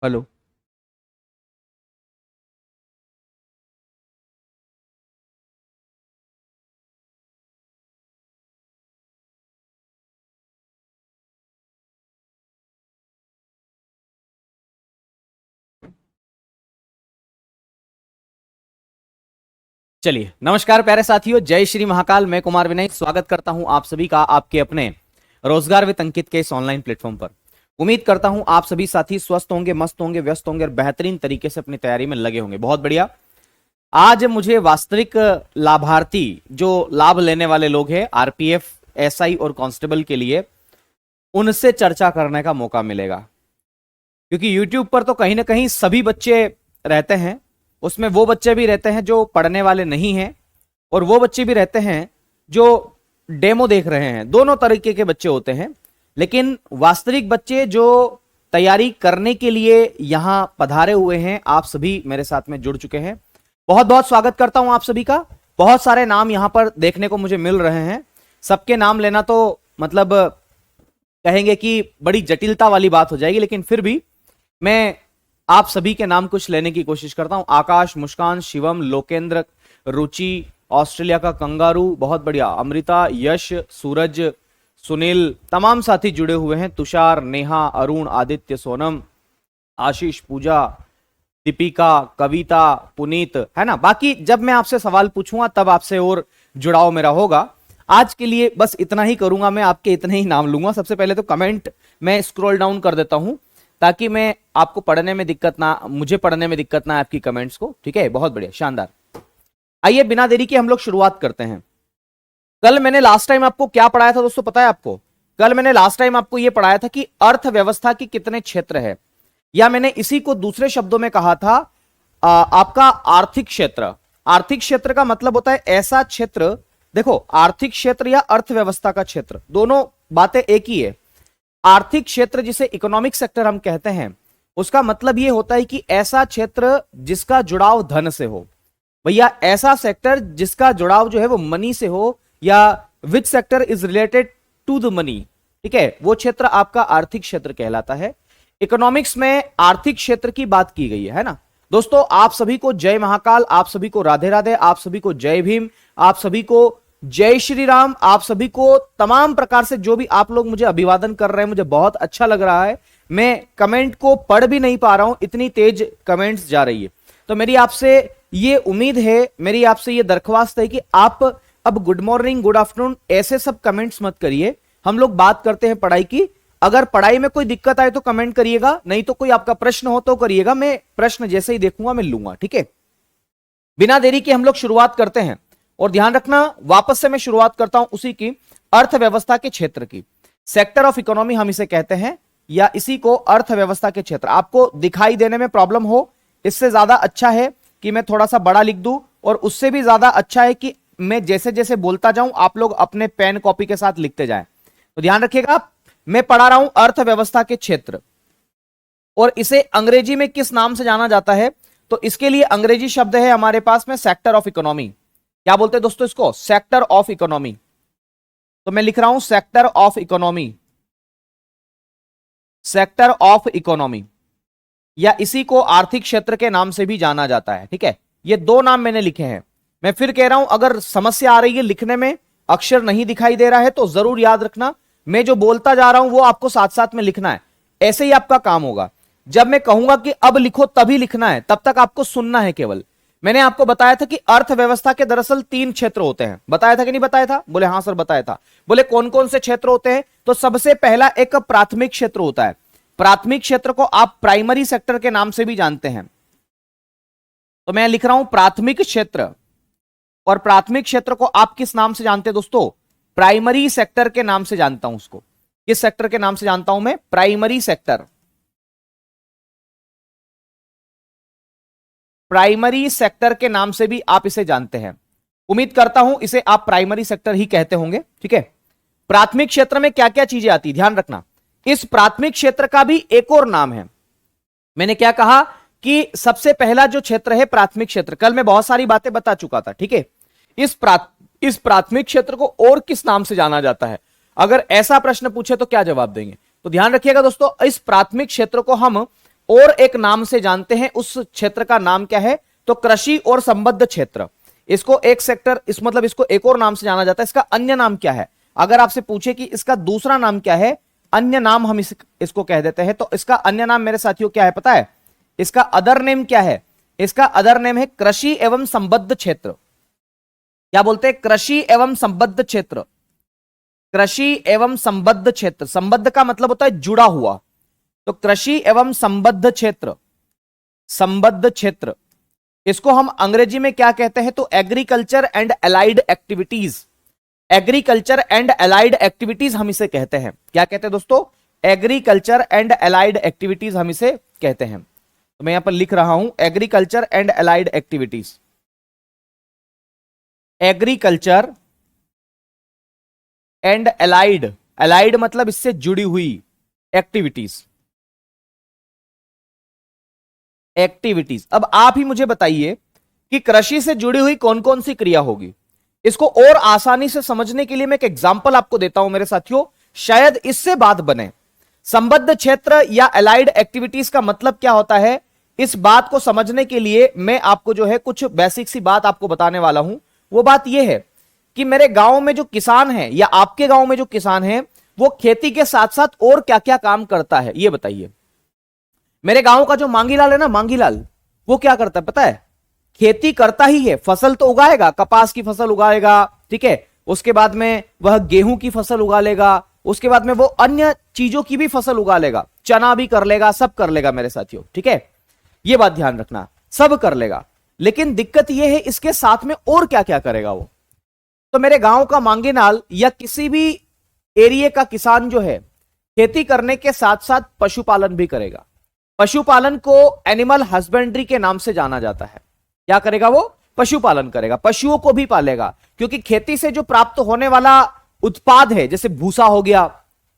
Hello. चलिए, नमस्कार प्यारे साथियों, जय श्री महाकाल। मैं कुमार विनय स्वागत करता हूं आप सभी का आपके अपने रोजगार विद अंकित के इस ऑनलाइन प्लेटफॉर्म पर। उम्मीद करता हूं आप सभी साथी स्वस्थ होंगे, मस्त होंगे, व्यस्त होंगे और बेहतरीन तरीके से अपनी तैयारी में लगे होंगे। बहुत बढ़िया। आज मुझे वास्तविक लाभार्थी जो लाभ लेने वाले लोग हैं आरपीएफ, एसआई और कांस्टेबल के लिए, उनसे चर्चा करने का मौका मिलेगा। क्योंकि यूट्यूब पर तो कहीं ना कहीं सभी बच्चे रहते हैं, उसमें वो बच्चे भी रहते हैं जो पढ़ने वाले नहीं हैं और वो बच्चे भी रहते हैं जो डेमो देख रहे हैं। दोनों तरीके के बच्चे होते हैं, लेकिन वास्तविक बच्चे जो तैयारी करने के लिए यहां पधारे हुए हैं, आप सभी मेरे साथ में जुड़ चुके हैं। बहुत बहुत स्वागत करता हूं आप सभी का। बहुत सारे नाम यहां पर देखने को मुझे मिल रहे हैं। सबके नाम लेना तो मतलब कहेंगे कि बड़ी जटिलता वाली बात हो जाएगी, लेकिन फिर भी मैं आप सभी के नाम कुछ लेने की कोशिश करता हूं। आकाश, मुस्कान, शिवम, लोकेंद्र, रुचि, ऑस्ट्रेलिया का कंगारू, बहुत बढ़िया, अमृता, यश, सूरज, सुनील, तमाम साथी जुड़े हुए हैं। तुषार, नेहा, अरुण, आदित्य, सोनम, आशीष, पूजा, दीपिका, कविता, पुनीत, है ना। बाकी जब मैं आपसे सवाल पूछूंगा तब आपसे और जुड़ाव मेरा होगा। आज के लिए बस इतना ही करूंगा, मैं आपके इतने ही नाम लूंगा। सबसे पहले तो कमेंट मैं स्क्रॉल डाउन कर देता हूं ताकि मैं आपको पढ़ने में दिक्कत ना, मुझे पढ़ने में दिक्कत ना आपकी कमेंट्स को। ठीक है, बहुत बढ़िया, शानदार। आइए बिना देरी के हम लोग शुरुआत करते हैं। कल मैंने लास्ट टाइम आपको क्या पढ़ाया था दोस्तों, पता है आपको? कल मैंने लास्ट टाइम आपको यह पढ़ाया था कि अर्थव्यवस्था के कितने क्षेत्र है, या मैंने इसी को दूसरे शब्दों में कहा था आपका आर्थिक क्षेत्र। आर्थिक क्षेत्र का मतलब होता है ऐसा क्षेत्र, देखो आर्थिक क्षेत्र या अर्थव्यवस्था का क्षेत्र, दोनों बातें एक ही है। आर्थिक क्षेत्र जिसे इकोनॉमिक सेक्टर हम कहते हैं, उसका मतलब यह होता है कि ऐसा क्षेत्र जिसका जुड़ाव धन से हो। भैया ऐसा सेक्टर जिसका जुड़ाव जो है वो मनी से हो, या which sector is related to the money, ठीक है, वो क्षेत्र आपका आर्थिक क्षेत्र कहलाता है। इकोनॉमिक्स में आर्थिक क्षेत्र की बात की गई है ना दोस्तों। आप सभी को जय महाकाल, आप सभी को राधे राधे, आप सभी को जय भीम, आप सभी को जय श्री राम, आप सभी को तमाम प्रकार से जो भी आप लोग मुझे अभिवादन कर रहे हैं, मुझे बहुत अच्छा लग रहा है। मैं कमेंट को पढ़ भी नहीं पा रहा हूं, इतनी तेज कमेंट्स जा रही है। तो मेरी आपसे ये उम्मीद है, मेरी आपसे ये दरख्वास्त है कि आप अब गुड मॉर्निंग, गुड आफ्टरनून ऐसे सब कमेंट्स मत करिए। हम लोग बात करते हैं पढ़ाई की। अगर पढ़ाई में कोई दिक्कत आए तो कमेंट करिएगा, नहीं तो कोई आपका प्रश्न हो तो करिएगा। मैं प्रश्न जैसे ही देखूंगा मैं लूंगा, ठीक है। बिना देरी के हम लोग शुरुआत करते हैं। और ध्यान रखना, वापस से मैं शुरुआत करता हूं उसी की, अर्थव्यवस्था के क्षेत्र की। सेक्टर ऑफ इकोनॉमी हम इसे कहते हैं, या इसी को अर्थव्यवस्था के क्षेत्र। आपको दिखाई देने में प्रॉब्लम हो, इससे ज्यादा अच्छा है कि मैं थोड़ा सा बड़ा लिख दूं, और उससे भी ज्यादा अच्छा है कि मैं जैसे जैसे बोलता जाऊं आप लोग अपने पेन कॉपी के साथ लिखते जाएं। तो ध्यान रखिएगा, मैं पढ़ा रहा हूं अर्थव्यवस्था के क्षेत्र, और इसे अंग्रेजी में किस नाम से जाना जाता है? तो इसके लिए अंग्रेजी शब्द है हमारे पास में सेक्टर ऑफ इकोनॉमी। क्या बोलते हैं दोस्तों इसको? Sector of economy. तो मैं लिख रहा हूं sector of economy, sector of economy, या इसी को आर्थिक क्षेत्र के नाम से भी जाना जाता है, ठीक है। ये दो नाम मैंने लिखे हैं। मैं फिर कह रहा हूं, अगर समस्या आ रही है लिखने में, अक्षर नहीं दिखाई दे रहा है, तो जरूर याद रखना, मैं जो बोलता जा रहा हूं वो आपको साथ साथ में लिखना है। ऐसे ही आपका काम होगा। जब मैं कहूंगा कि अब लिखो तभी लिखना है, तब तक आपको सुनना है केवल। मैंने आपको बताया था कि अर्थव्यवस्था के दरअसल 3 क्षेत्र होते हैं। बताया था कि नहीं बताया था? बोले हाँ सर बताया था। बोले कौन कौन से क्षेत्र होते हैं? तो सबसे पहला एक प्राथमिक क्षेत्र होता है। प्राथमिक क्षेत्र को आप प्राइमरी सेक्टर के नाम से भी जानते हैं। तो मैं लिख रहा हूं प्राथमिक क्षेत्र, और प्राथमिक क्षेत्र को आप किस नाम से जानते हैं दोस्तों? प्राइमरी सेक्टर के नाम से जानता हूं उसको। किस सेक्टर के नाम से जानता हूं मैं? Primary sector. प्राइमरी सेक्टर के नाम से भी आप इसे जानते हैं। उम्मीद करता हूं इसे आप प्राइमरी सेक्टर ही कहते होंगे, ठीक है। प्राथमिक क्षेत्र में क्या क्या चीजें आती, ध्यान रखना। इस प्राथमिक क्षेत्र का भी एक और नाम है। मैंने क्या कहा कि सबसे पहला जो क्षेत्र है प्राथमिक क्षेत्र, कल मैं बहुत सारी बातें बता चुका था, ठीक है। इस प्राथमिक क्षेत्र को और किस नाम से जाना जाता है? अगर ऐसा प्रश्न पूछे तो क्या जवाब देंगे? तो ध्यान रखिएगा दोस्तों, इस प्राथमिक क्षेत्र को हम और एक नाम से जानते हैं, उस क्षेत्र का नाम क्या है? तो कृषि और संबद्ध क्षेत्र। इसको एक सेक्टर, इस मतलब इसको एक और नाम से जाना जाता है। इसका अन्य नाम क्या है? अगर आपसे पूछे कि इसका दूसरा नाम क्या है, अन्य नाम हम इसको कह देते हैं, तो इसका अन्य नाम मेरे साथियों क्या है पता है? इसका अदर नेम क्या है? इसका अदर नेम है कृषि एवं संबद्ध क्षेत्र। क्या बोलते हैं? कृषि एवं संबद्ध क्षेत्र। कृषि एवं संबद्ध क्षेत्र, संबद्ध का मतलब होता है जुड़ा हुआ, तो कृषि एवं संबद्ध क्षेत्र, संबद्ध क्षेत्र, इसको हम अंग्रेजी में क्या कहते हैं? तो agriculture and allied activities. Agriculture and allied activities हम इसे कहते हैं। क्या कहते हैं दोस्तों? एग्रीकल्चर एंड अलाइड एक्टिविटीज हम इसे कहते हैं। तो मैं यहां पर लिख रहा हूं agriculture and allied activities. Agriculture and allied, allied मतलब इससे जुड़ी हुई एक्टिविटीज, एक्टिविटीज। अब आप ही मुझे बताइए कि कृषि से जुड़ी हुई कौन कौन सी क्रिया होगी? इसको और आसानी से समझने के लिए मैं एक एग्जांपल आपको देता हूं मेरे साथियों, शायद इससे बात बने। संबद्ध क्षेत्र या अलाइड एक्टिविटीज का मतलब क्या होता है, इस बात को समझने के लिए मैं आपको जो है कुछ बेसिक सी बात आपको बताने वाला हूं। वो बात यह है कि मेरे गांव में जो किसान है या आपके गांव में जो किसान है, वो खेती के साथ साथ और क्या क्या काम करता है, ये बताइए। मेरे गांव का जो मांगीलाल है ना, मांगीलाल, वो क्या करता है पता है? खेती करता ही है, फसल तो उगाएगा, कपास की फसल उगाएगा, ठीक है, उसके बाद में वह गेहूं की फसल उगा लेगा, उसके बाद में वो अन्य चीजों की भी फसल उगा लेगा, चना भी कर लेगा, सब कर लेगा मेरे साथियों, ठीक है, ये बात ध्यान रखना, सब कर लेगा। लेकिन दिक्कत यह है इसके साथ में और क्या क्या करेगा वो। तो मेरे गांव का मांगीलाल या किसी भी एरिया का किसान जो है, खेती करने के साथ साथ पशुपालन भी करेगा। पशुपालन को एनिमल हस्बेंड्री के नाम से जाना जाता है। क्या करेगा वो? पशुपालन करेगा, पशुओं को भी पालेगा, क्योंकि खेती से जो प्राप्त होने वाला उत्पाद है, जैसे भूसा हो गया,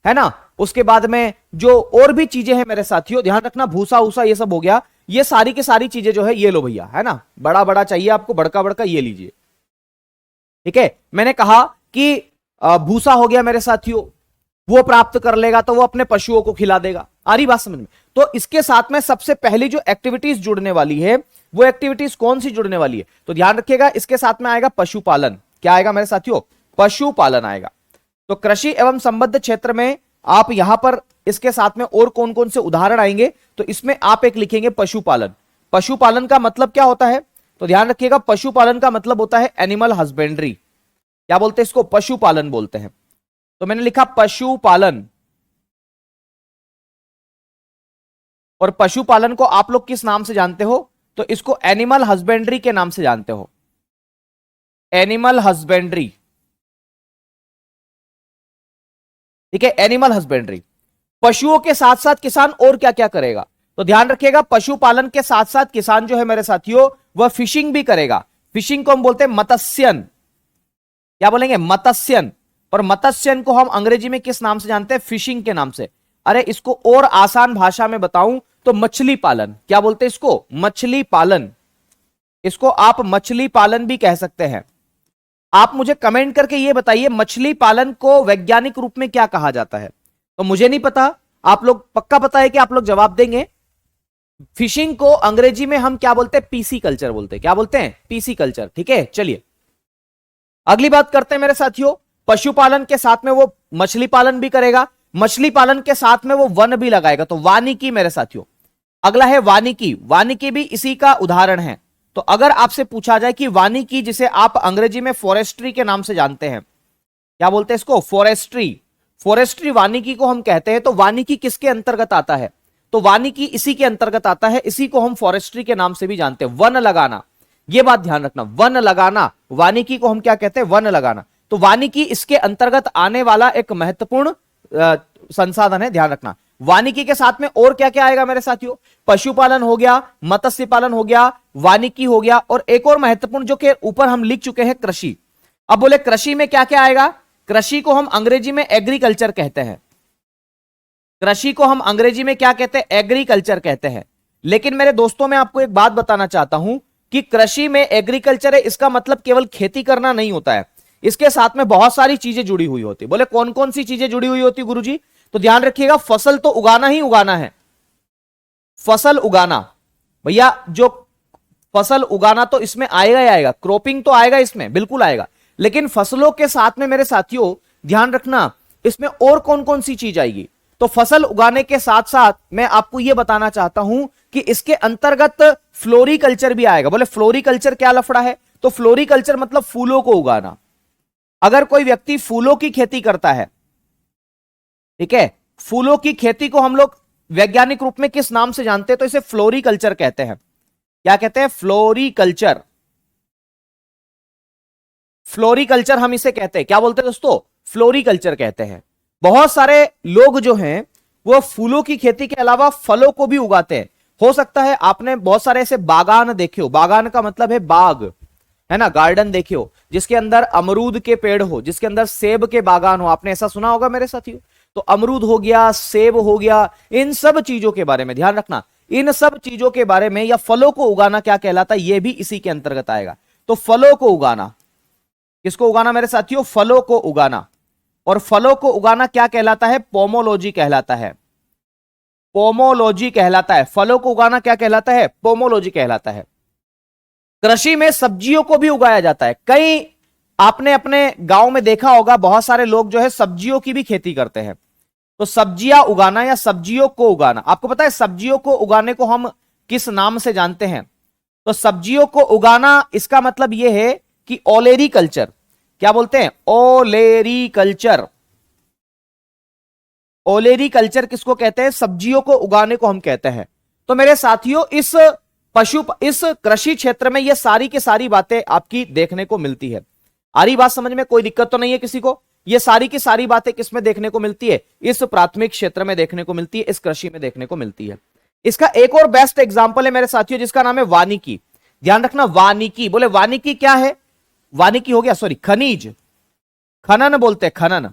है ना, उसके बाद में जो और भी चीजें हैं मेरे साथियों, ध्यान रखना, भूसा ऊसा ये सब हो गया, ये सारी की सारी चीजें जो है, ये लो भैया, है ना, बड़ा बड़ा चाहिए आपको, बड़का बड़का ये लीजिए, ठीक है। मैंने कहा कि भूसा हो गया मेरे साथियों, वो प्राप्त कर लेगा तो वो अपने पशुओं को खिला देगा। आ रही बात समझ में? तो इसके साथ में सबसे पहली जो एक्टिविटीज जुड़ने वाली है, वो एक्टिविटीज कौन सी जुड़ने वाली है? तो ध्यान रखिएगा, इसके साथ में आएगा पशुपालन। क्या आएगा मेरे साथियों? पशुपालन आएगा। तो कृषि एवं संबद्ध क्षेत्र में आप यहां पर इसके साथ में और कौन कौन से उदाहरण आएंगे, तो इसमें आप एक लिखेंगे पशुपालन। पशुपालन का मतलब क्या होता है? तो ध्यान रखिएगा, पशुपालन का मतलब होता है एनिमल हस्बेंड्री। क्या बोलते हैं इसको? पशुपालन बोलते हैं। तो मैंने लिखा पशुपालन। और पशुपालन को आप लोग किस नाम से जानते हो? तो इसको एनिमल हस्बेंड्री के नाम से जानते हो, एनिमल हस्बेंड्री, ठीक है, एनिमल हस्बेंड्री। पशुओं के साथ साथ किसान और क्या क्या करेगा? तो ध्यान रखिएगा, पशुपालन के साथ साथ किसान जो है मेरे साथियों, वह फिशिंग भी करेगा। फिशिंग को हम बोलते हैं मत्स्यन। क्या बोलेंगे? मत्स्यन। और मत्स्यन को हम अंग्रेजी में किस नाम से जानते हैं? फिशिंग के नाम से। अरे इसको और आसान भाषा में बताऊं तो मछली पालन। क्या बोलते हैं इसको? मछली पालन। इसको आप मछली पालन भी कह सकते हैं। आप मुझे कमेंट करके ये बताइए, मछली पालन को वैज्ञानिक रूप में क्या कहा जाता है? तो मुझे नहीं पता, आप लोग पक्का पता है कि आप लोग जवाब देंगे। फिशिंग को अंग्रेजी में हम क्या बोलते हैं? पीसी कल्चर बोलते हैं। क्या बोलते हैं? PC culture. ठीक है, चलिए अगली बात करते हैं मेरे साथियों। पशुपालन के साथ में वो मछली पालन भी करेगा, मछली पालन के साथ में वो वन भी लगाएगा, तो वानिकी मेरे साथियों। अगला है वानिकी। वानिकी भी इसी का उदाहरण है। तो अगर आपसे पूछा जाए कि वानिकी, जिसे आप अंग्रेजी में फॉरेस्ट्री के नाम से जानते हैं, क्या बोलते हैं इसको? फॉरेस्ट्री। फॉरेस्ट्री वानिकी को हम कहते हैं। तो वानिकी किसके अंतर्गत आता है? तो वानिकी इसी के अंतर्गत आता है। इसी को हम फॉरेस्ट्री के नाम से भी जानते हैं, वन लगाना। यह बात ध्यान रखना, वन लगाना, वानिकी को हम क्या कहते हैं? वन लगाना। तो वानिकी इसके अंतर्गत आने वाला एक महत्वपूर्ण संसाधन है, ध्यान रखना। वानिकी के साथ में और क्या क्या आएगा मेरे साथियों? पशुपालन हो गया, मत्स्य पालन हो गया, वानिकी हो गया, और एक और महत्वपूर्ण जो कि ऊपर हम लिख चुके हैं, कृषि। अब बोले कृषि में क्या क्या आएगा? कृषि को हम अंग्रेजी में एग्रीकल्चर कहते हैं। कृषि को हम अंग्रेजी में क्या कहते हैं? एग्रीकल्चर कहते हैं। लेकिन मेरे दोस्तों, मैं आपको एक बात बताना चाहता हूं कि कृषि में एग्रीकल्चर है, इसका मतलब केवल खेती करना नहीं होता है। इसके साथ में बहुत सारी चीजें जुड़ी हुई होती। बोले कौन कौन सी चीजें जुड़ी हुई होती गुरुजी? तो ध्यान रखिएगा, फसल तो उगाना ही उगाना है, फसल उगाना, भैया जो फसल उगाना तो इसमें आएगा ही आएगा, क्रॉपिंग तो आएगा इसमें, बिल्कुल आएगा, लेकिन फसलों के साथ में मेरे साथियों ध्यान रखना इसमें और कौन कौन सी चीज आएगी। तो फसल उगाने के साथ साथ मैं आपको यह बताना चाहता हूं कि इसके अंतर्गत फ्लोरिकल्चर भी आएगा। बोले फ्लोरिकल्चर क्या लफड़ा है? तो फ्लोरिकल्चर मतलब फूलों को उगाना। अगर कोई व्यक्ति फूलों की खेती करता है, ठीक है, फूलों की खेती को हम लोग वैज्ञानिक रूप में किस नाम से जानते हैं? तो इसे फ्लोरिकल्चर कहते हैं। क्या कहते हैं? फ्लोरिकल्चर। फ्लोरिकल्चर हम इसे कहते हैं, क्या बोलते हैं दोस्तों? फ्लोरिकल्चर कहते हैं। बहुत सारे लोग जो हैं वो फूलों की खेती के अलावा फलों को भी उगाते हैं। हो सकता है आपने बहुत सारे ऐसे बागान देखे हो, बागान का मतलब है बाग, है ना, गार्डन देखे हो जिसके अंदर अमरूद के पेड़ हो, जिसके अंदर सेब के बागान हो, आपने ऐसा सुना होगा मेरे साथियों। तो अमरूद हो गया, सेब हो गया, इन सब चीजों के बारे में ध्यान रखना, इन सब चीजों के बारे में या फलों को उगाना क्या कहलाता है, यह भी इसी के अंतर्गत आएगा। तो फलों को उगाना, किसको उगाना मेरे साथियों? फलों को उगाना। और फलों को उगाना क्या कहलाता है? पोमोलॉजी कहलाता है। पोमोलॉजी कहलाता है। फलों को उगाना क्या कहलाता है? पोमोलॉजी कहलाता है। कृषि में सब्जियों को भी उगाया जाता है। कई आपने अपने गांव में देखा होगा, बहुत सारे लोग जो है सब्जियों की भी खेती करते हैं। तो सब्जियां उगाना या सब्जियों को उगाना, आपको पता है सब्जियों को उगाने को हम किस नाम से जानते हैं? तो सब्जियों को उगाना इसका मतलब यह है कि ओलेरी कल्चर। क्या बोलते हैं? ओलेरी कल्चर। ओलेरी कल्चर किसको कहते हैं? सब्जियों को उगाने को हम कहते हैं। तो मेरे साथियों इस कृषि क्षेत्र में ये सारी की सारी बातें आपकी देखने को मिलती है। आ रही बात समझ में? कोई दिक्कत तो नहीं है किसी को? ये सारी की सारी बातें किसमें देखने को मिलती है? इस प्राथमिक क्षेत्र में देखने को मिलती है, इस कृषि में देखने को मिलती है। इसका एक और बेस्ट एग्जांपल है मेरे साथियों, जिसका नाम है वानिकी। ध्यान रखना, वानिकी। बोले वानिकी क्या है? वानिकी हो गया, सॉरी, खनिज, खनन बोलते हैं, खनन।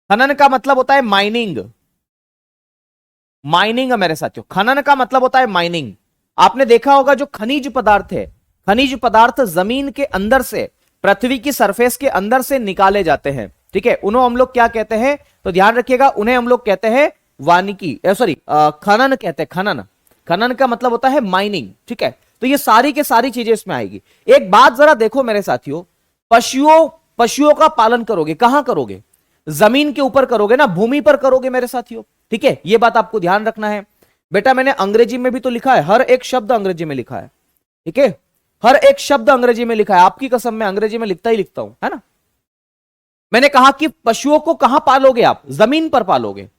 खनन का मतलब होता है माइनिंग। माइनिंग मेरे साथियों, खनन का मतलब होता है माइनिंग। आपने देखा होगा जो खनिज पदार्थ है, खनिज पदार्थ जमीन के अंदर से, पृथ्वी की सरफेस के अंदर से निकाले जाते हैं, ठीक है, उन्हें हम लोग क्या कहते हैं? तो ध्यान रखिएगा, उन्हें हम लोग कहते हैं वानिकी, सॉरी खनन कहते हैं। खनन, खनन का मतलब होता है माइनिंग, ठीक है। तो ये सारी के सारी चीजें इसमें आएगी। एक बात जरा देखो मेरे साथियों, पशुओं का पालन करोगे, कहां करोगे? जमीन के ऊपर करोगे ना, भूमि पर करोगे मेरे साथियों, ठीक है। ये बात आपको ध्यान रखना है। बेटा मैंने अंग्रेजी में भी तो लिखा है, हर एक शब्द अंग्रेजी में लिखा है, ठीक है, हर एक शब्द अंग्रेजी में लिखा है। आपकी कसम मैं अंग्रेजी में लिखता ही लिखता हूं, है ना। मैंने कहा कि पशुओं को कहां पालोगे आप? जमीन पर पालोगे।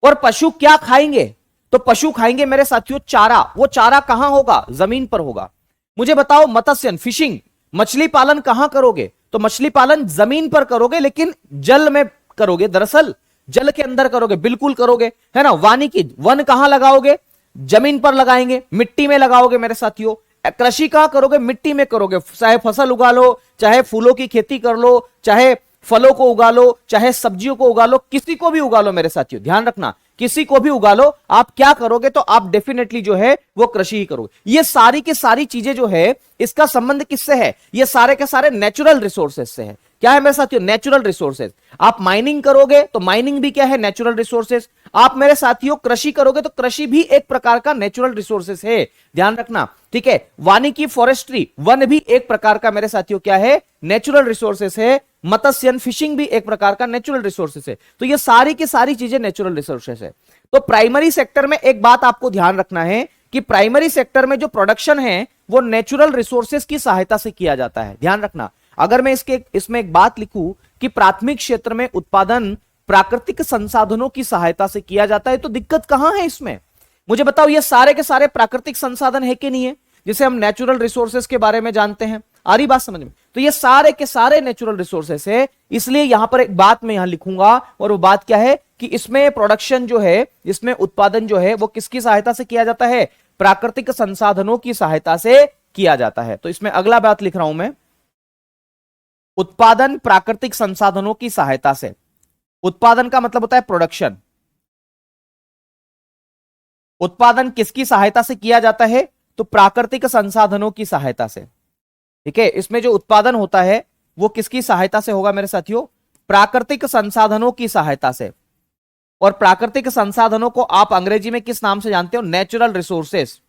और पशु क्या खाएंगे? तो पशु खाएंगे मेरे साथियों चारा। वो चारा कहां होगा? जमीन पर होगा। मुझे बताओ मत्स्य फिशिंग, मछली पालन कहां करोगे? तो मछली पालन जमीन पर करोगे, लेकिन जल में करोगे, दरअसल जल के अंदर करोगे, बिल्कुल करोगे, है ना। वानिकी, वन कहां लगाओगे? जमीन पर लगाएंगे, मिट्टी में लगाओगे मेरे साथियों। कृषि कहां करोगे? मिट्टी में करोगे। चाहे फसल उगा लो, चाहे फूलों की खेती कर लो, चाहे फलों को उगा लो, चाहे सब्जियों को उगा लो, किसी को भी उगा लो मेरे साथियों, ध्यान रखना, किसी को भी उगा लो, आप क्या करोगे? तो आप डेफिनेटली जो है वो कृषि ही करोगे। ये सारी की सारी चीजें जो है, इसका संबंध किससे है? ये सारे के सारे नेचुरल रिसोर्सेज से है। क्या है मेरे साथियों? Natural resources. आप माइनिंग करोगे तो माइनिंग भी क्या है? Natural resources. आप मेरे साथियों कृषि करोगे तो कृषि भी एक प्रकार का नेचुरल रिसोर्सेज है, ध्यान रखना, ठीक है। वानिकी, फॉरेस्ट्री, वन भी एक प्रकार का मेरे साथियों क्या है? नेचुरल रिसोर्सेज है। मत्स्य फिशिंग भी एक प्रकार का नेचुरल रिसोर्सेज है। तो ये सारी की सारी चीजें नेचुरल रिसोर्सेज है। तो प्राइमरी सेक्टर में एक बात आपको ध्यान रखना है कि प्राइमरी सेक्टर में जो प्रोडक्शन है वो नेचुरल रिसोर्सेज की सहायता से किया जाता है, ध्यान रखना। अगर मैं इसमें एक बात लिखूं कि प्राथमिक क्षेत्र में उत्पादन प्राकृतिक संसाधनों की सहायता से किया जाता है, तो दिक्कत कहां है इसमें? मुझे बताओ, ये सारे के सारे प्राकृतिक संसाधन है कि नहीं है, जिसे हम नेचुरल रिसोर्सेज के बारे में जानते हैं? आ रही बात समझ में? तो ये सारे के सारे नेचुरल रिसोर्सेज है। इसलिए यहां पर एक बात मैं यहां लिखूंगा, और वो बात क्या है कि इसमें प्रोडक्शन जो है, इसमें उत्पादन जो है वो किसकी सहायता से किया जाता है? प्राकृतिक संसाधनों की सहायता से किया जाता है। तो इसमें अगला बात लिख रहा हूं मैं, उत्पादन प्राकृतिक संसाधनों की सहायता से। उत्पादन का मतलब होता है प्रोडक्शन। उत्पादन किसकी सहायता से किया जाता है? तो प्राकृतिक संसाधनों की सहायता से, ठीक है। इसमें जो उत्पादन होता है वो किसकी सहायता से होगा मेरे साथियों? प्राकृतिक संसाधनों की सहायता से। और प्राकृतिक संसाधनों को आप अंग्रेजी में किस नाम से जानते हो? Natural resources.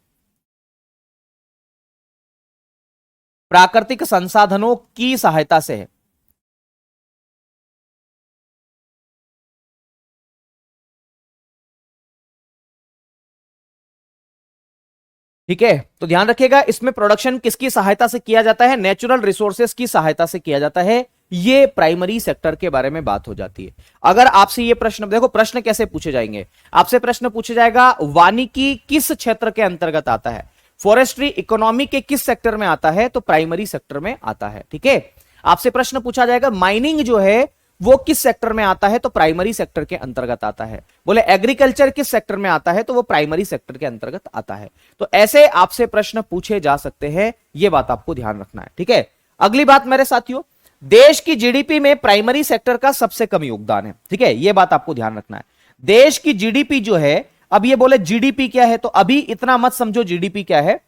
प्राकृतिक संसाधनों की सहायता से है। ठीक है, तो ध्यान रखिएगा, इसमें प्रोडक्शन किसकी सहायता से किया जाता है? नेचुरल रिसोर्सेस की सहायता से किया जाता है। ये प्राइमरी सेक्टर के बारे में बात हो जाती है। अगर आपसे ये प्रश्न, देखो प्रश्न कैसे पूछे जाएंगे, आपसे प्रश्न पूछा जाएगा वानिकी किस क्षेत्र के अंतर्गत आता है, फॉरेस्ट्री इकोनॉमी के किस सेक्टर में आता है, तो प्राइमरी सेक्टर में आता है। ठीक है, आपसे प्रश्न पूछा जाएगा माइनिंग जो है वो किस सेक्टर में आता है, तो प्राइमरी सेक्टर के अंतर्गत आता है। बोले एग्रीकल्चर किस सेक्टर में आता है, तो वो प्राइमरी सेक्टर के अंतर्गत आता है। तो ऐसे आपसे प्रश्न पूछे जा सकते हैं, ये बात आपको ध्यान रखना है। ठीक है, अगली बात मेरे साथियों, देश की जीडीपी में प्राइमरी सेक्टर का सबसे कम योगदान है। ठीक है, यह बात आपको ध्यान रखना है। देश की जीडीपी जो है, अब ये बोले जीडीपी क्या है, तो अभी इतना मत समझो जीडीपी क्या है,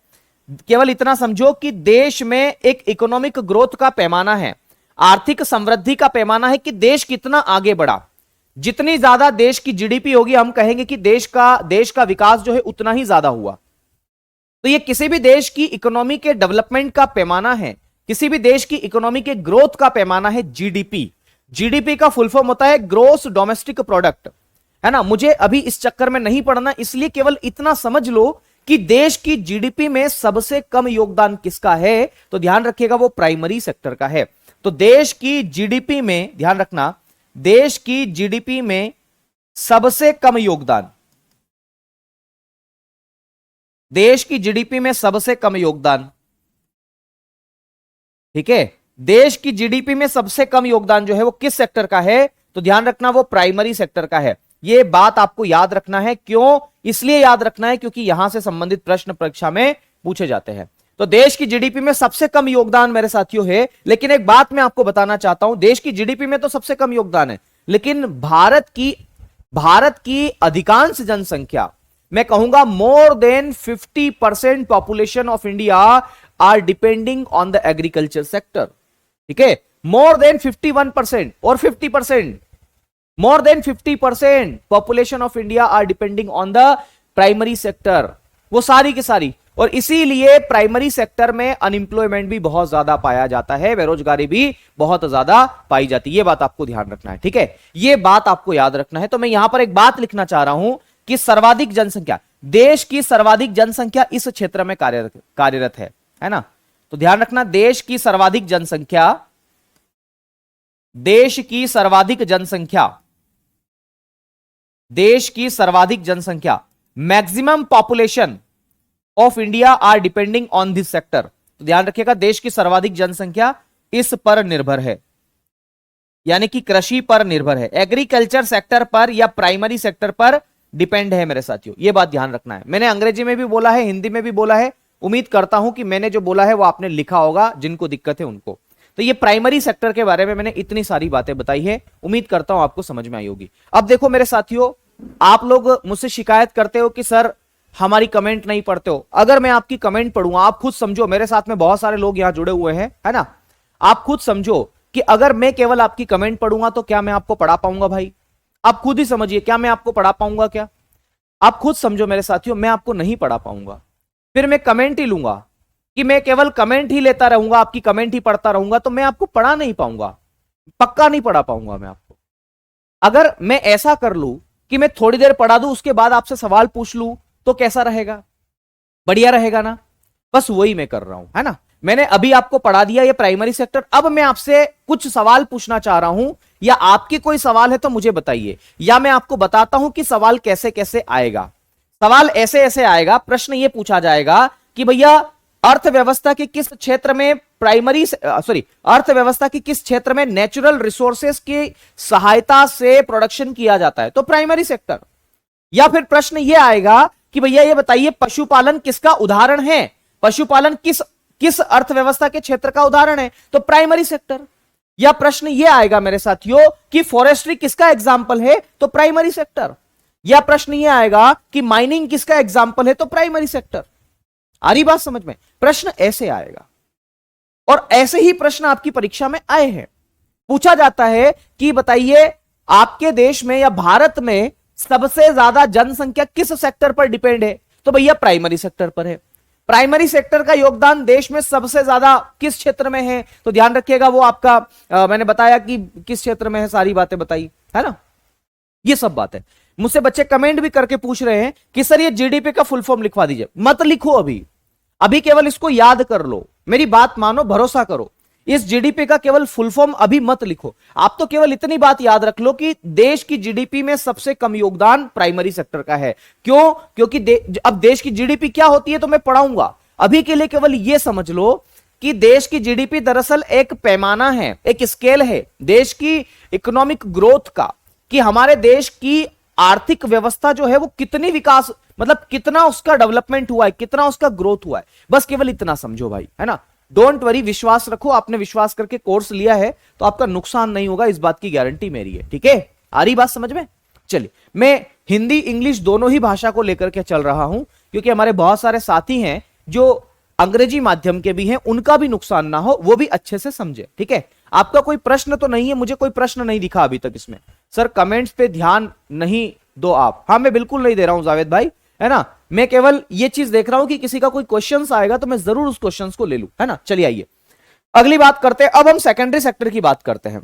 केवल इतना समझो कि देश में एक इकोनॉमिक ग्रोथ का पैमाना है, आर्थिक समृद्धि का पैमाना है कि देश कितना आगे बढ़ा। जितनी ज्यादा देश की जीडीपी होगी, हम कहेंगे कि देश का विकास जो है उतना ही ज्यादा हुआ। तो ये किसी भी देश की इकोनॉमी के डेवलपमेंट का पैमाना है, किसी भी देश की इकोनॉमी के ग्रोथ का पैमाना है जीडीपी। जीडीपी का फुल फॉर्म होता है ग्रोस डोमेस्टिक प्रोडक्ट, है ना। मुझे अभी इस चक्कर में नहीं पढ़ना, इसलिए केवल इतना समझ लो कि देश की जीडीपी में सबसे कम योगदान किसका है, तो ध्यान रखिएगा वो प्राइमरी सेक्टर का है। तो देश की जीडीपी में, ध्यान रखना, देश की जीडीपी में सबसे कम योगदान, देश की जीडीपी में सबसे कम योगदान, ठीक है, देश की जीडीपी में सबसे कम योगदान जो है वो किस सेक्टर का है, तो ध्यान रखना वो प्राइमरी सेक्टर का है। यह बात आपको याद रखना है। क्यों? इसलिए याद रखना है क्योंकि यहां से संबंधित प्रश्न परीक्षा में पूछे जाते हैं। तो देश की जीडीपी में सबसे कम योगदान मेरे साथियों है, लेकिन एक बात मैं आपको बताना चाहता हूं, देश की जीडीपी में तो सबसे कम योगदान है, लेकिन भारत की अधिकांश जनसंख्या, मैं कहूंगा more than 50% population of India are depending on the agriculture sector. ठीक है, मोर देन 51% और 50%, more than 50% population of India are depending on the primary sector, वो सारी की सारी। और इसीलिए प्राइमरी सेक्टर में अनएम्प्लॉयमेंट भी बहुत ज्यादा पाया जाता है, बेरोजगारी भी बहुत ज्यादा पाई जाती है। ये बात आपको ध्यान रखना है। ठीक है, ये बात आपको याद रखना है। तो मैं यहां पर एक बात लिखना चाह रहा हूं कि सर्वाधिक जनसंख्या, देश की सर्वाधिक जनसंख्या इस क्षेत्र में कार्यरत है ना। तो ध्यान रखना, देश की सर्वाधिक जनसंख्या, देश की सर्वाधिक जनसंख्या, देश की सर्वाधिक जनसंख्या, maximum population of India are depending on this sector. तो ध्यान रखिएगा, देश की सर्वाधिक जनसंख्या इस पर निर्भर है, यानी कि कृषि पर निर्भर है, एग्रीकल्चर सेक्टर पर या प्राइमरी सेक्टर पर डिपेंड है मेरे साथियों। यह बात ध्यान रखना है। मैंने अंग्रेजी में भी बोला है, हिंदी में भी बोला है, उम्मीद करता हूं कि मैंने जो बोला है वो आपने लिखा होगा, जिनको दिक्कत है उनको। तो ये प्राइमरी सेक्टर के बारे में मैंने इतनी सारी बातें बताई है, उम्मीद करता हूं आपको समझ में आई होगी। अब देखो मेरे साथियों, आप लोग मुझसे शिकायत करते हो कि सर हमारी कमेंट नहीं पढ़ते हो। अगर मैं आपकी कमेंट पढ़ूंगा, आप खुद समझो, मेरे साथ में बहुत सारे लोग यहां जुड़े हुए हैं, है ना, आप खुद समझो कि अगर मैं केवल आपकी कमेंट पढ़ूंगा तो क्या मैं आपको पढ़ा पाऊंगा भाई? आप खुद ही समझिए, क्या मैं आपको पढ़ा पाऊंगा? क्या आप खुद समझो मेरे साथियों, मैं आपको नहीं पढ़ा पाऊंगा। फिर मैं कमेंट ही लूंगा कि मैं केवल कमेंट ही लेता रहूंगा, आपकी कमेंट ही पढ़ता रहूंगा, तो मैं आपको पढ़ा नहीं पाऊंगा, पक्का नहीं पढ़ा पाऊंगा मैं आपको। अगर मैं ऐसा कर लूं कि मैं थोड़ी देर पढ़ा दूं, उसके बाद आपसे सवाल पूछ लूं, तो कैसा रहेगा? बढ़िया रहेगा ना। बस वही मैं कर रहा हूं, है ना। मैंने अभी आपको पढ़ा दिया ये प्राइमरी सेक्टर, अब मैं आपसे कुछ सवाल पूछना चाह रहा हूं, या आपके कोई सवाल है तो मुझे बताइए, या मैं आपको बताता हूं कि सवाल कैसे कैसे आएगा। सवाल ऐसे ऐसे आएगा, प्रश्न ये पूछा जाएगा कि भैया अर्थव्यवस्था के किस क्षेत्र में अर्थव्यवस्था के किस क्षेत्र में नेचुरल रिसोर्सेस की सहायता से प्रोडक्शन किया जाता है, तो प्राइमरी सेक्टर। या फिर प्रश्न ये आएगा कि भैया ये बताइए पशुपालन किसका उदाहरण है, पशुपालन किस अर्थव्यवस्था के क्षेत्र का उदाहरण है, तो प्राइमरी सेक्टर। या प्रश्न ये आएगा मेरे साथियों कि फॉरेस्ट्री किसका एग्जाम्पल है, तो प्राइमरी सेक्टर। या प्रश्न ये आएगा कि माइनिंग किसका एग्जाम्पल है, तो प्राइमरी सेक्टर। आ रही बात समझ में? प्रश्न ऐसे आएगा, और ऐसे ही प्रश्न आपकी परीक्षा में आए हैं। पूछा जाता है कि बताइए आपके देश में या भारत में सबसे ज्यादा जनसंख्या किस सेक्टर पर डिपेंड है? तो भैया प्राइमरी सेक्टर पर है। प्राइमरी सेक्टर का योगदान देश में सबसे ज्यादा किस क्षेत्र में है? तो ध्यान रखिएगा वो आपका मैंने बताया कि किस क्षेत्र में है, सारी बातें बताई है ना, ये सब बात है। मुझसे बच्चे कमेंट भी करके पूछ रहे हैं कि सर ये जीडीपी का फुल फॉर्म लिखवा दीजिए। मत लिखो अभी, अभी केवल इसको याद कर लो, मेरी बात मानो, भरोसा करो। इस जीडीपी का केवल फुल फॉर्म अभी मत लिखो, आप तो केवल इतनी बात याद रख लो कि देश की जीडीपी में सबसे कम योगदान प्राइमरी सेक्टर का है। क्यों? क्योंकि अब देश की जीडीपी क्या होती है तो मैं पढ़ाऊंगा, अभी के लिए केवल यह समझ लो कि देश की जीडीपी दरअसल एक पैमाना है, एक स्केल है देश की इकोनॉमिक ग्रोथ का, कि हमारे देश की आर्थिक व्यवस्था जो है वो कितनी विकास, मतलब कितना उसका डेवलपमेंट हुआ है, कितना उसका ग्रोथ हुआ है, बस केवल इतना समझो भाई, है ना। डोंट वरी, विश्वास रखो, आपने विश्वास करके कोर्स लिया है तो आपका नुकसान नहीं होगा, इस बात की गारंटी मेरी है। ठीक है, आ रही बात समझ में? चलिए, मैं हिंदी इंग्लिश दोनों ही भाषा को लेकर के चल रहा हूं, क्योंकि हमारे बहुत सारे साथी हैं जो अंग्रेजी माध्यम के भी हैं, उनका भी नुकसान ना हो, वो भी अच्छे से समझे। ठीक है, आपका कोई प्रश्न तो नहीं है? मुझे कोई प्रश्न नहीं दिखा अभी तक इसमें। सर कमेंट्स पे ध्यान नहीं दो आप। हाँ, मैं बिल्कुल नहीं दे रहा हूं जावेद भाई, है ना, मैं केवल ये चीज देख रहा हूं कि किसी का कोई क्वेश्चन आएगा तो मैं जरूर उस क्वेश्चन को ले लूं, है ना। चलिए आइए अगली बात करते हैं। अब हम सेकेंडरी सेक्टर की बात करते हैं।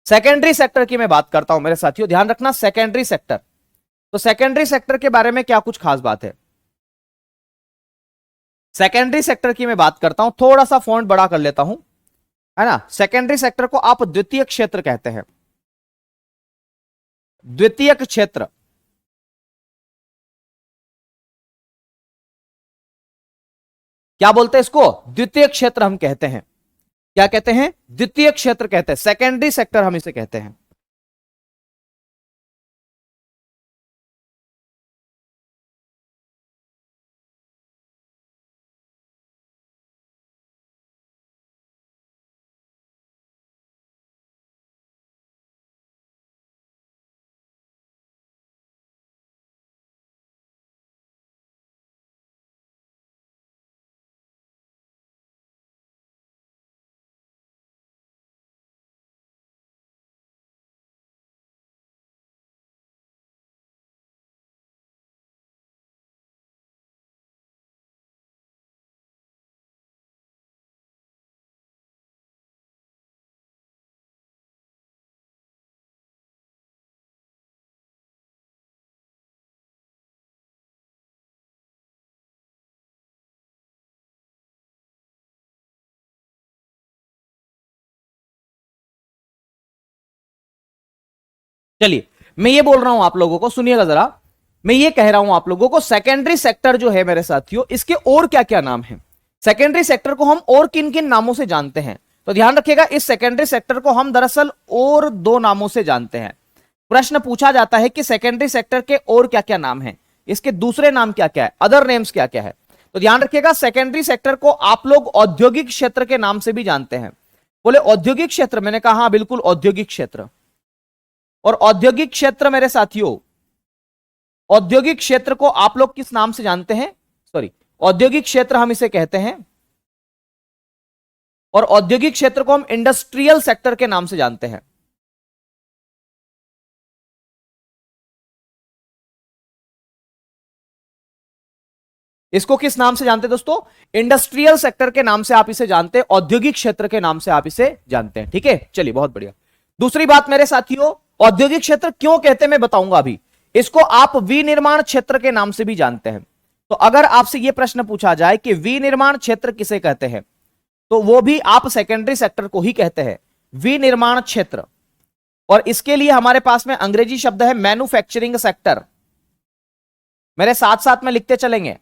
सेकेंडरी सेक्टर की मैं बात करता हूं मेरे साथियों, ध्यान रखना, सेकेंडरी सेक्टर। तो सेकेंडरी सेक्टर के बारे में क्या कुछ खास बात है? सेकेंडरी सेक्टर की मैं बात करता हूं, थोड़ा सा फॉन्ट बड़ा कर लेता हूं, है ना। सेकेंडरी सेक्टर को आप द्वितीयक क्षेत्र कहते हैं। द्वितीयक क्षेत्र, क्या बोलते हैं इसको? द्वितीय क्षेत्र हम कहते हैं। क्या कहते हैं? द्वितीय क्षेत्र कहते हैं, सेकेंडरी सेक्टर हम इसे कहते हैं। चलिए, मैं ये बोल रहा हूं आप लोगों को, सुनिएगा जरा, मैं ये कह रहा हूं आप लोगों को, सेकेंडरी सेक्टर जो है मेरे साथियों, इसके और क्या क्या नाम है? सेकेंडरी सेक्टर को हम और किन किन नामों से जानते हैं? तो ध्यान रखिएगा, इस सेकेंडरी सेक्टर को हम दरअसल और दो नामों से जानते हैं। प्रश्न पूछा जाता है कि सेकेंडरी सेक्टर के और क्या क्या नाम है, इसके दूसरे नाम क्या क्या है, अदर नेम्स क्या क्या है? तो ध्यान रखिएगा, सेकेंडरी सेक्टर को आप लोग औद्योगिक क्षेत्र के नाम से भी जानते हैं। बोले औद्योगिक क्षेत्र, मैंने कहा हाँ बिल्कुल औद्योगिक क्षेत्र। और औद्योगिक क्षेत्र मेरे साथियों, औद्योगिक क्षेत्र को आप लोग किस नाम से जानते हैं? सॉरी, औद्योगिक क्षेत्र हम इसे कहते हैं, और औद्योगिक क्षेत्र को हम इंडस्ट्रियल सेक्टर के नाम से जानते हैं। इसको किस नाम से जानते हैं दोस्तों? इंडस्ट्रियल सेक्टर के नाम से आप इसे जानते हैं, औद्योगिक क्षेत्र के नाम से आप इसे जानते हैं। ठीक है, चलिए बहुत बढ़िया। दूसरी बात मेरे साथियों, औद्योगिक क्षेत्र क्यों कहते हैं मैं बताऊंगा अभी। इसको आप विनिर्माण क्षेत्र के नाम से भी जानते हैं। तो अगर आपसे यह प्रश्न पूछा जाए कि विनिर्माण क्षेत्र किसे कहते हैं, तो वो भी आप सेकेंडरी सेक्टर को ही कहते हैं, विनिर्माण क्षेत्र। और इसके लिए हमारे पास में अंग्रेजी शब्द है मैन्युफैक्चरिंग सेक्टर। मेरे साथ साथ में लिखते चलेंगे,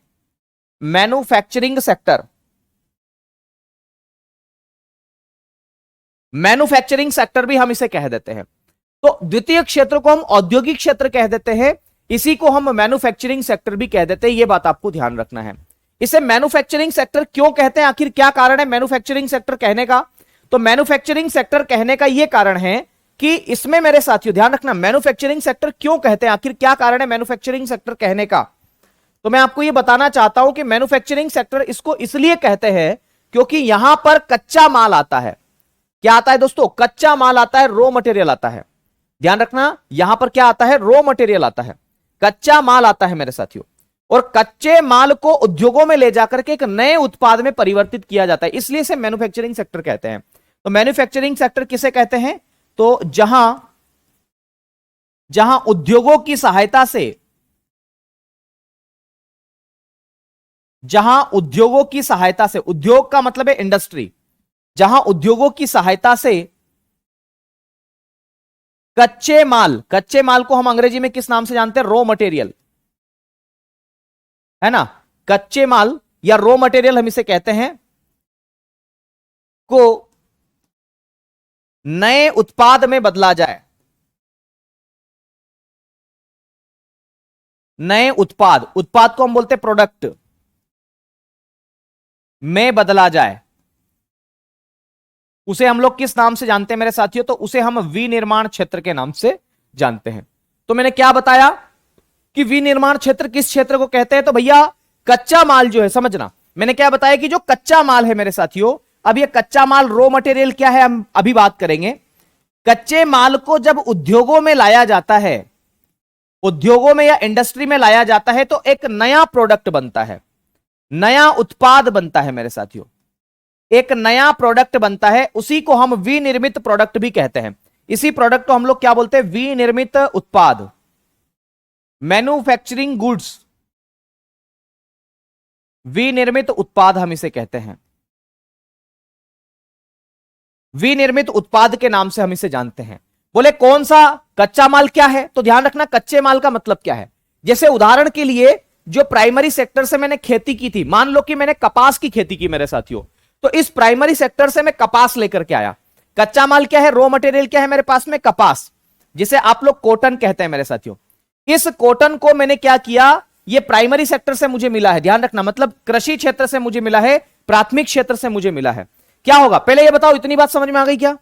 मैन्युफैक्चरिंग सेक्टर। मैन्युफैक्चरिंग सेक्टर भी हम इसे कह देते हैं। तो द्वितीय क्षेत्र को हम औद्योगिक क्षेत्र कह देते हैं, इसी को हम मैन्युफैक्चरिंग सेक्टर भी कह देते हैं। यह बात आपको ध्यान रखना है। इसे मैन्युफैक्चरिंग सेक्टर क्यों कहते हैं, आखिर क्या कारण है मैन्युफैक्चरिंग सेक्टर कहने का? तो मैन्युफैक्चरिंग सेक्टर कहने का यह कारण है कि इसमें मेरे साथियों ध्यान रखना, मैन्युफैक्चरिंग सेक्टर क्यों कहते हैं, आखिर क्या कारण है मैन्युफैक्चरिंग सेक्टर कहने का? तो मैं आपको यह बताना चाहता हूं कि मैन्युफैक्चरिंग सेक्टर इसको इसलिए कहते हैं क्योंकि यहां पर कच्चा माल आता है। क्या आता है दोस्तों? कच्चा माल आता है, रॉ मटेरियल आता है। ध्यान रखना, यहां पर क्या आता है, रॉ मटेरियल आता है, कच्चा माल आता है मेरे साथियों, और कच्चे माल को उद्योगों में ले जाकर के एक नए उत्पाद में परिवर्तित किया जाता है, इसलिए इसे मैन्युफैक्चरिंग सेक्टर कहते हैं। तो मैन्युफैक्चरिंग सेक्टर किसे कहते हैं, तो जहां उद्योगों की सहायता से, जहां उद्योगों की सहायता से, उद्योग का मतलब है इंडस्ट्री, जहां उद्योगों की सहायता से कच्चे माल को हम अंग्रेजी में किस नाम से जानते हैं, रॉ मटेरियल, है ना, कच्चे माल या रॉ मटेरियल हम इसे कहते हैं, को नए उत्पाद में बदला जाए, नए उत्पाद, उत्पाद को हम बोलते हैं प्रोडक्ट, में बदला जाए, उसे हम लोग किस नाम से जानते हैं मेरे साथियों, तो उसे हम विनिर्माण क्षेत्र के नाम से जानते हैं। तो मैंने क्या बताया कि विनिर्माण क्षेत्र किस क्षेत्र को कहते हैं, तो भैया कच्चा माल जो है, समझना, मैंने क्या बताया कि जो कच्चा माल है मेरे साथियों, अब ये कच्चा माल रॉ मटेरियल क्या है हम अभी बात करेंगे। कच्चे माल को जब उद्योगों में लाया जाता है, उद्योगों में या इंडस्ट्री में लाया जाता है, तो एक नया प्रोडक्ट बनता है, नया उत्पाद बनता है मेरे साथियों, एक नया प्रोडक्ट बनता है, उसी को हम विनिर्मित प्रोडक्ट भी कहते हैं। इसी प्रोडक्ट को हम लोग क्या बोलते हैं, विनिर्मित उत्पाद, मैन्युफैक्चरिंग गुड्स, विनिर्मित उत्पाद हम इसे कहते हैं, विनिर्मित उत्पाद के नाम से हम इसे जानते हैं। बोले कौन सा कच्चा माल क्या है, तो ध्यान रखना कच्चे माल का मतलब क्या है। जैसे उदाहरण के लिए जो प्राइमरी सेक्टर से मैंने खेती की थी, मान लो कि मैंने कपास की खेती की मेरे साथियों, तो इस प्राइमरी सेक्टर से मैं कपास लेकर के आया, कच्चा माल क्या है, रॉ मटेरियल क्या है मेरे पास में, कपास, जिसे आप लोग कॉटन कहते हैं मेरे साथियों। इस कॉटन को मैंने क्या किया, ये प्राइमरी सेक्टर से मुझे मिला है, ध्यान रखना, मतलब कृषि क्षेत्र से मुझे मिला है, प्राथमिक क्षेत्र से मुझे मिला है। क्या होगा, पहले ये बताओ, इतनी बात समझ में आ गई क्या?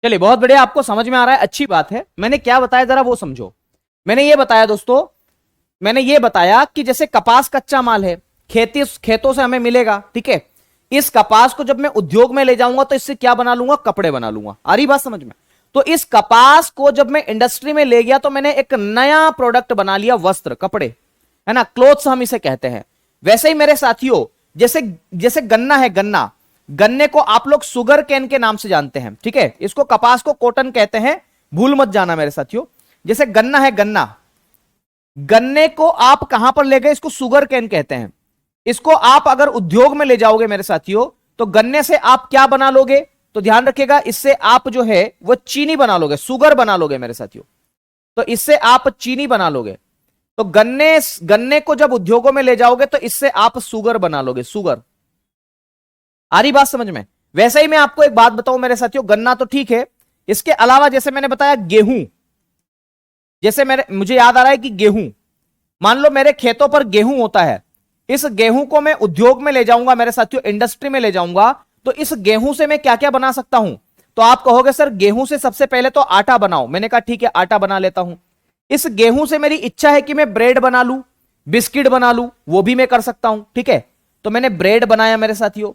चलिए बहुत बढ़िया, आपको समझ में आ रहा है, अच्छी बात है। मैंने क्या बताया जरा वो समझो। मैंने ये बताया दोस्तों, मैंने ये बताया कि जैसे कपास कच्चा माल है, खेतों से हमें मिलेगा, ठीक है। इस कपास को जब मैं उद्योग में ले जाऊंगा तो इससे क्या बना लूंगा, कपड़े बना लूंगा। आ रही बात समझ में? तो इस कपास को जब मैं इंडस्ट्री में ले गया तो मैंने एक नया प्रोडक्ट बना लिया, वस्त्र, कपड़े, है ना, क्लोथ्स हम इसे कहते हैं। वैसे ही मेरे साथियों, जैसे जैसे गन्ना है, गन्ना, गन्ने को आप लोग शुगर कैन के नाम से जानते हैं, ठीक है। इसको कपास को कॉटन कहते हैं, भूल मत जाना मेरे साथियों। जैसे गन्ना है, गन्ना, गन्ने को आप कहां पर ले गए, इसको शुगर कैन कहते हैं। इसको आप अगर उद्योग में ले जाओगे मेरे साथियों, तो गन्ने से आप क्या बना लोगे, तो ध्यान रखिएगा, इससे आप जो है वो चीनी बना लोगे, शुगर बना लोगे मेरे साथियों। तो इससे आप चीनी बना लोगे। तो गन्ने को जब उद्योगों में ले जाओगे तो इससे आप शुगर बना लोगे, शुगर। आ रही बात समझ में? वैसे ही मैं आपको एक बात बताऊं मेरे साथियों, गन्ना तो ठीक है, इसके अलावा जैसे मैंने बताया गेहूं, जैसे मुझे याद आ रहा है कि गेहूं, मान लो मेरे खेतों पर गेहूं होता है, इस गेहूं को मैं उद्योग में ले जाऊंगा मेरे साथियों, इंडस्ट्री में ले जाऊंगा, तो इस गेहूं से मैं क्या क्या बना सकता हूं। तो आप कहोगे सर गेहूं से सबसे पहले तो आटा बनाओ। मैंने कहा ठीक है, आटा बना लेता हूं। इस गेहूं से मेरी इच्छा है कि मैं ब्रेड बना लूं, बिस्किट बना लूं, वो भी मैं कर सकता हूं, ठीक है। तो मैंने ब्रेड बनाया मेरे साथियों,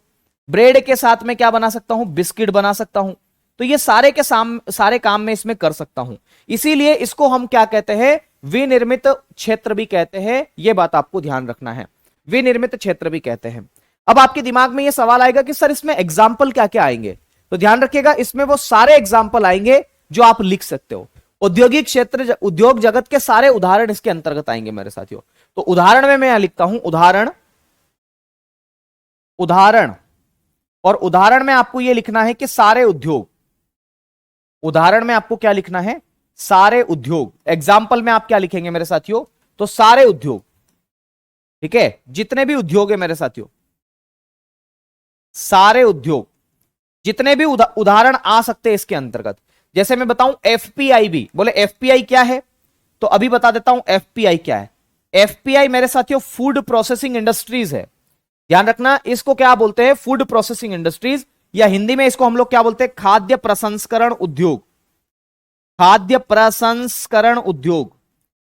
ब्रेड के साथ में क्या बना सकता हूं, बिस्किट बना सकता हूं। तो ये सारे काम में इसमें कर सकता हूं। इसीलिए इसको हम क्या कहते हैं, विनिर्मित क्षेत्र भी कहते हैं। यह बात आपको ध्यान रखना है, विनिर्मित क्षेत्र भी कहते हैं। अब आपके दिमाग में यह सवाल आएगा कि सर इसमें एग्जाम्पल क्या क्या आएंगे, तो ध्यान रखिएगा इसमें वो सारे एग्जाम्पल आएंगे जो आप लिख सकते हो। औद्योगिक क्षेत्र, उद्योग जगत के सारे उदाहरण इसके अंतर्गत आएंगे मेरे साथियों। तो उदाहरण में मैं यहां लिखता हूं उदाहरण, उदाहरण, और उदाहरण में आपको यह लिखना है कि सारे उद्योग, उदाहरण में आपको क्या लिखना है, सारे उद्योग। एग्जाम्पल में आप क्या लिखेंगे मेरे साथियों, तो सारे उद्योग, ठीक है, जितने भी उद्योग है मेरे साथियों, सारे उद्योग, जितने भी उदाहरण आ सकते हैं इसके अंतर्गत। जैसे मैं बताऊं एफपीआई भी, बोले एफपीआई क्या है, तो अभी बता देता हूं एफपीआई क्या है। एफपीआई मेरे साथियों फूड प्रोसेसिंग इंडस्ट्रीज है। ध्यान रखना इसको क्या बोलते हैं, फूड प्रोसेसिंग इंडस्ट्रीज, या हिंदी में इसको हम लोग क्या बोलते हैं, खाद्य प्रसंस्करण उद्योग, खाद्य प्रसंस्करण उद्योग।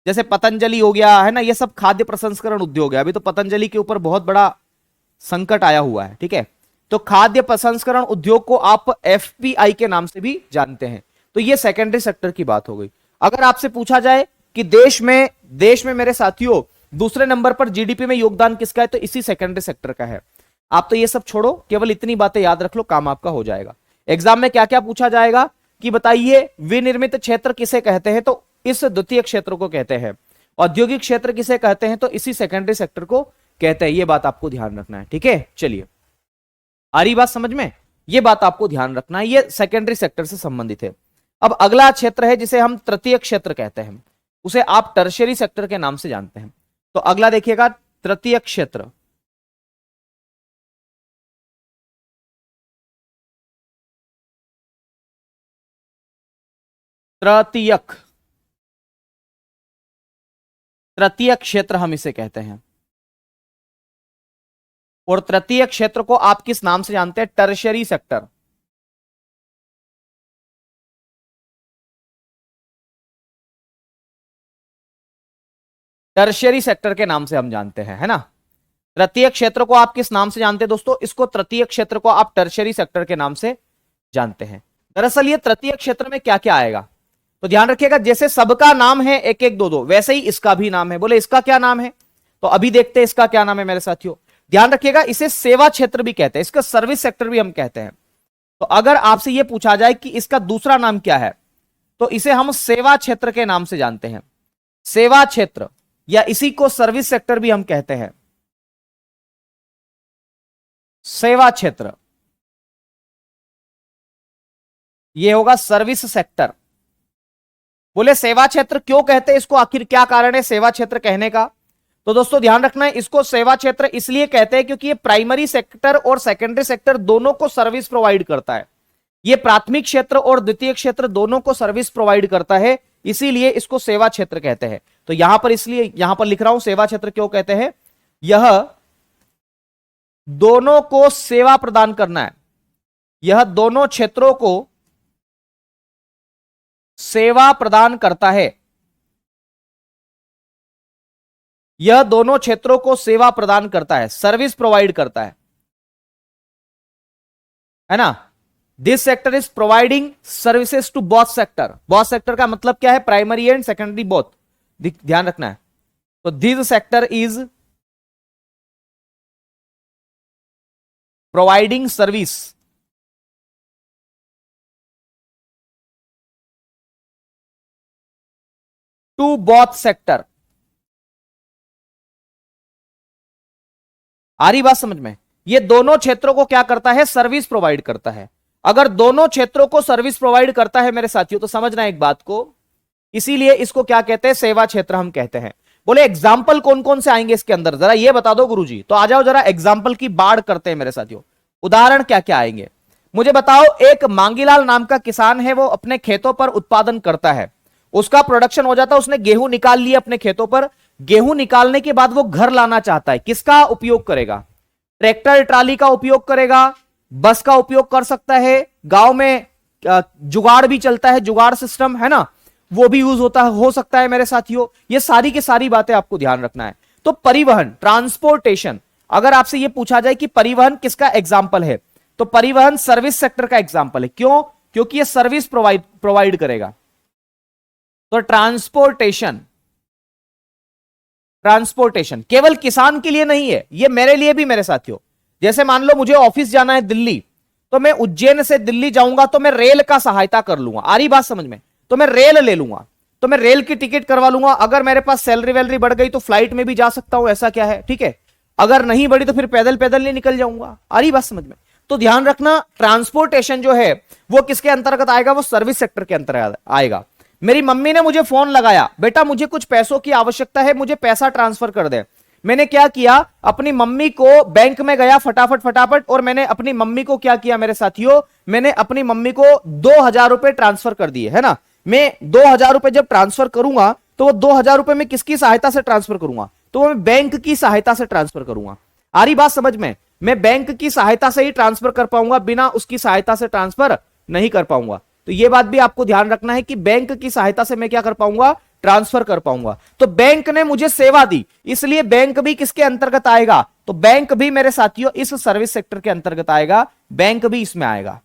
जैसे पतंजलि हो गया है ना, ये सब खाद्य प्रसंस्करण उद्योग है। अभी तो पतंजलि के ऊपर बहुत बड़ा संकट आया हुआ है, ठीक है। तो खाद्य प्रसंस्करण उद्योग को आप एफपीआई के नाम से भी जानते हैं। तो ये सेकेंडरी सेक्टर की बात हो गई। अगर आपसे पूछा जाए कि देश में मेरे साथियों दूसरे नंबर पर जीडीपी में योगदान किसका है, तो इसी सेकेंडरी सेक्टर का है। आप तो ये सब छोड़ो, केवल इतनी बातें याद रख लो, काम आपका हो जाएगा। एग्जाम में क्या क्या पूछा जाएगा कि बताइए विनिर्मित क्षेत्र किसे कहते हैं, तो इस द्वितीय क्षेत्र को कहते हैं। औद्योगिक क्षेत्र किसे कहते हैं, तो इसी सेकेंडरी सेक्टर को कहते हैं। ये बात आपको ध्यान रखना है, ठीक है। चलिए, आ रही बात समझ में, ये बात आपको ध्यान रखना है, ये सेकेंडरी सेक्टर से संबंधित है। अब अगला क्षेत्र है जिसे हम तृतीय क्षेत्र कहते हैं, उसे आप टर्शियरी सेक्टर के नाम से जानते हैं। तो अगला देखिएगा तृतीय क्षेत्र। तृतीय क्षेत्र हम इसे कहते हैं। और तृतीय क्षेत्र को आप किस नाम से जानते हैं, टर्शियरी सेक्टर। टर्शियरी सेक्टर के नाम से हम जानते हैं, है ना। तृतीय क्षेत्र को आप किस नाम से जानते हैं दोस्तों, इसको तृतीय क्षेत्र को आप टर्शियरी सेक्टर के नाम से जानते हैं। दरअसल ये तृतीय क्षेत्र में क्या क्या आएगा, तो ध्यान रखिएगा जैसे सबका नाम है एक एक दो दो, वैसे ही इसका भी नाम है। बोले इसका क्या नाम है, तो अभी देखते हैं इसका क्या नाम है मेरे साथियों। ध्यान रखिएगा इसे सेवा क्षेत्र भी कहते हैं, इसका सर्विस सेक्टर भी हम कहते हैं। तो अगर आपसे यह पूछा जाए कि इसका दूसरा नाम क्या है, तो इसे हम सेवा क्षेत्र के नाम से जानते हैं। सेवा क्षेत्र, या इसी को सर्विस सेक्टर भी हम कहते हैं। सेवा क्षेत्र, यह होगा सर्विस सेक्टर। बोले सेवा क्षेत्र क्यों कहते हैं इसको, आखिर क्या कारण है सेवा क्षेत्र कहने का, तो दोस्तों ध्यान रखना है इसको सेवा क्षेत्र इसलिए कहते हैं क्योंकि ये प्राइमरी सेक्टर और सेकेंडरी सेक्टर दोनों को सर्विस प्रोवाइड करता है। ये प्राथमिक क्षेत्र और द्वितीय क्षेत्र दोनों को सर्विस प्रोवाइड करता है, इसीलिए इसको सेवा क्षेत्र कहते हैं। तो यहां पर इसलिए यहां पर लिख रहा हूं सेवा क्षेत्र क्यों कहते हैं, यह दोनों को सेवा प्रदान करना है, यह दोनों क्षेत्रों को सेवा प्रदान करता है, यह दोनों क्षेत्रों को सेवा प्रदान करता है, सर्विस प्रोवाइड करता है ना। This sector is providing services to both sector. Both sector का मतलब क्या है, प्राइमरी एंड सेकेंडरी बोथ, ध्यान रखना है। तो this sector is providing service to both sector. आ रही बात समझ में, ये दोनों क्षेत्रों को क्या करता है, सर्विस प्रोवाइड करता है। अगर दोनों क्षेत्रों को सर्विस प्रोवाइड करता है मेरे साथियों, तो समझना एक बात को, इसीलिए इसको क्या कहते हैं, सेवा क्षेत्र हम कहते हैं। बोले एग्जाम्पल कौन कौन से आएंगे इसके अंदर, जरा ये बता दो गुरुजी। तो आ जाओ जरा एग्जाम्पल की बाढ़ करते हैं मेरे साथियों। उदाहरण क्या क्या आएंगे मुझे बताओ। एक मांगीलाल नाम का किसान है, वो अपने खेतों पर उत्पादन करता है, उसका प्रोडक्शन हो जाता है, उसने गेहूं निकाल लिया अपने खेतों पर। गेहूं निकालने के बाद वो घर लाना चाहता है, किसका उपयोग करेगा, ट्रैक्टर ट्राली का उपयोग करेगा, बस का उपयोग कर सकता है, गांव में जुगाड़ भी चलता है, जुगाड़ सिस्टम है ना, वो भी यूज होता है, हो सकता है मेरे साथियों। ये सारी की सारी बातें आपको ध्यान रखना है। तो परिवहन, ट्रांसपोर्टेशन, अगर आपसे ये पूछा जाए कि परिवहन किसका एग्जाम्पल है, तो परिवहन सर्विस सेक्टर का एग्जाम्पल है। क्यों, क्योंकि ये सर्विस प्रोवाइड करेगा। तो ट्रांसपोर्टेशन केवल किसान के लिए नहीं है, ये मेरे लिए भी मेरे साथियों, जैसे मान लो मुझे ऑफिस जाना है दिल्ली, तो मैं उज्जैन से दिल्ली जाऊंगा तो मैं रेल का सहायता कर लूंगा, आ रही बात समझ में, तो मैं रेल ले लूंगा, तो मैं रेल की टिकट करवा लूंगा। अगर मेरे पास सैलरी वैलरी बढ़ गई तो फ्लाइट में भी जा सकता हूं, ऐसा क्या है, ठीक है। अगर नहीं बढ़ी तो फिर पैदल पैदल नहीं निकल जाऊंगा, आ रही बात समझ में। तो ध्यान रखना, ट्रांसपोर्टेशन जो है वो किसके अंतर्गत आएगा, वो सर्विस सेक्टर के अंतर्गत आएगा। मेरी मम्मी ने मुझे फोन लगाया, बेटा मुझे कुछ पैसों की आवश्यकता है, मुझे पैसा ट्रांसफर कर दे। मैंने क्या किया, अपनी मम्मी को बैंक में गया फटाफट फटाफट, और मैंने अपनी मम्मी को क्या किया मेरे साथियों, मैंने अपनी मम्मी को 2,000 रुपए ट्रांसफर कर दिए, है ना। मैं 2,000 रुपए जब ट्रांसफर करूंगा तो वो 2,000 रुपए मैं किसकी सहायता से ट्रांसफर करूंगा, तो मैं बैंक की सहायता से ट्रांसफर करूंगा। आ रही बात समझ में, मैं बैंक की सहायता से ही ट्रांसफर कर पाऊंगा, बिना उसकी सहायता से ट्रांसफर नहीं कर पाऊंगा। तो यह बात भी आपको ध्यान रखना है कि बैंक की सहायता से मैं क्या कर पाऊंगा, ट्रांसफर कर पाऊंगा। तो बैंक ने मुझे सेवा दी, इसलिए बैंक भी किसके अंतर्गत आएगा, तो बैंक भी मेरे साथियों इस सर्विस सेक्टर के अंतर्गत आएगा, बैंक भी इसमें आएगा।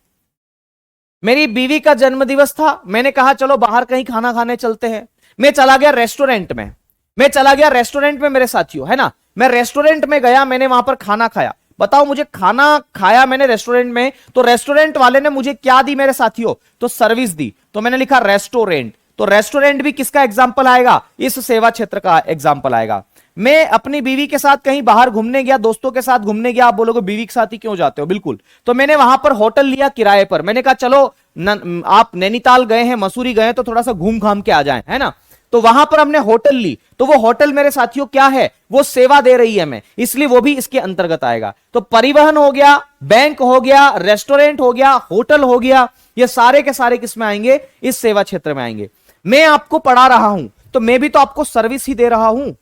मेरी बीवी का जन्मदिवस था, मैंने कहा चलो बाहर कहीं खाना खाने चलते हैं, मैं चला गया रेस्टोरेंट में, मेरे साथियों, है ना। मैं रेस्टोरेंट में गया, मैंने वहां पर खाना खाया। बताओ मुझे, खाना खाया मैंने रेस्टोरेंट में, तो रेस्टोरेंट वाले ने मुझे क्या दी मेरे साथियों, तो सर्विस दी, तो मैंने लिखा रेस्टोरेंट। तो रेस्टोरेंट भी किसका एग्जाम्पल आएगा, इस सेवा क्षेत्र का एग्जाम्पल आएगा। मैं अपनी बीवी के साथ कहीं बाहर घूमने गया, दोस्तों के साथ घूमने गया, आप बोलोगे बीवी के साथ ही क्यों जाते हो, बिल्कुल। तो मैंने वहां पर होटल लिया किराए पर, मैंने कहा चलो आप नैनीताल गए हैं, मसूरी गए हैं, तो थोड़ा सा घूम घाम के आ जाएं, है ना। तो वहां पर हमने होटल ली, तो वो होटल मेरे साथियों क्या है, वो सेवा दे रही है हमें, इसलिए वो भी इसके अंतर्गत आएगा। तो परिवहन हो गया, बैंक हो गया, रेस्टोरेंट हो गया, होटल हो गया, ये सारे के सारे किस में आएंगे, इस सेवा क्षेत्र में आएंगे। मैं आपको पढ़ा रहा हूं तो मैं भी तो आपको सर्विस ही दे रहा हूं,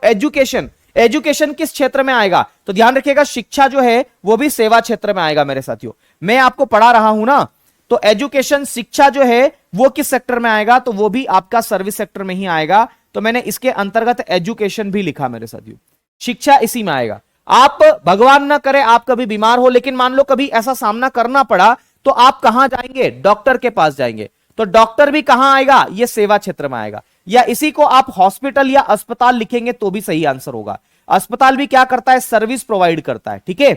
एजुकेशन, एजुकेशन किस क्षेत्र में आएगा, तो ध्यान रखिएगा शिक्षा जो है वो भी सेवा क्षेत्र में आएगा मेरे साथियों। मैं आपको पढ़ा रहा हूं ना, तो एजुकेशन शिक्षा जो है वो किस सेक्टर में आएगा, तो वो भी आपका सर्विस सेक्टर में ही आएगा। तो मैंने इसके अंतर्गत एजुकेशन भी लिखा मेरे साथियों, शिक्षा इसी में आएगा। आप भगवान ना करे आप कभी बीमार हो, लेकिन मान लो कभी ऐसा सामना करना पड़ा, तो आप कहां जाएंगे, डॉक्टर के पास जाएंगे। तो डॉक्टर भी कहां आएगा, ये सेवा क्षेत्र में आएगा। या इसी को आप हॉस्पिटल या अस्पताल लिखेंगे तो भी सही आंसर होगा। अस्पताल भी क्या करता है, सर्विस प्रोवाइड करता है, ठीक है।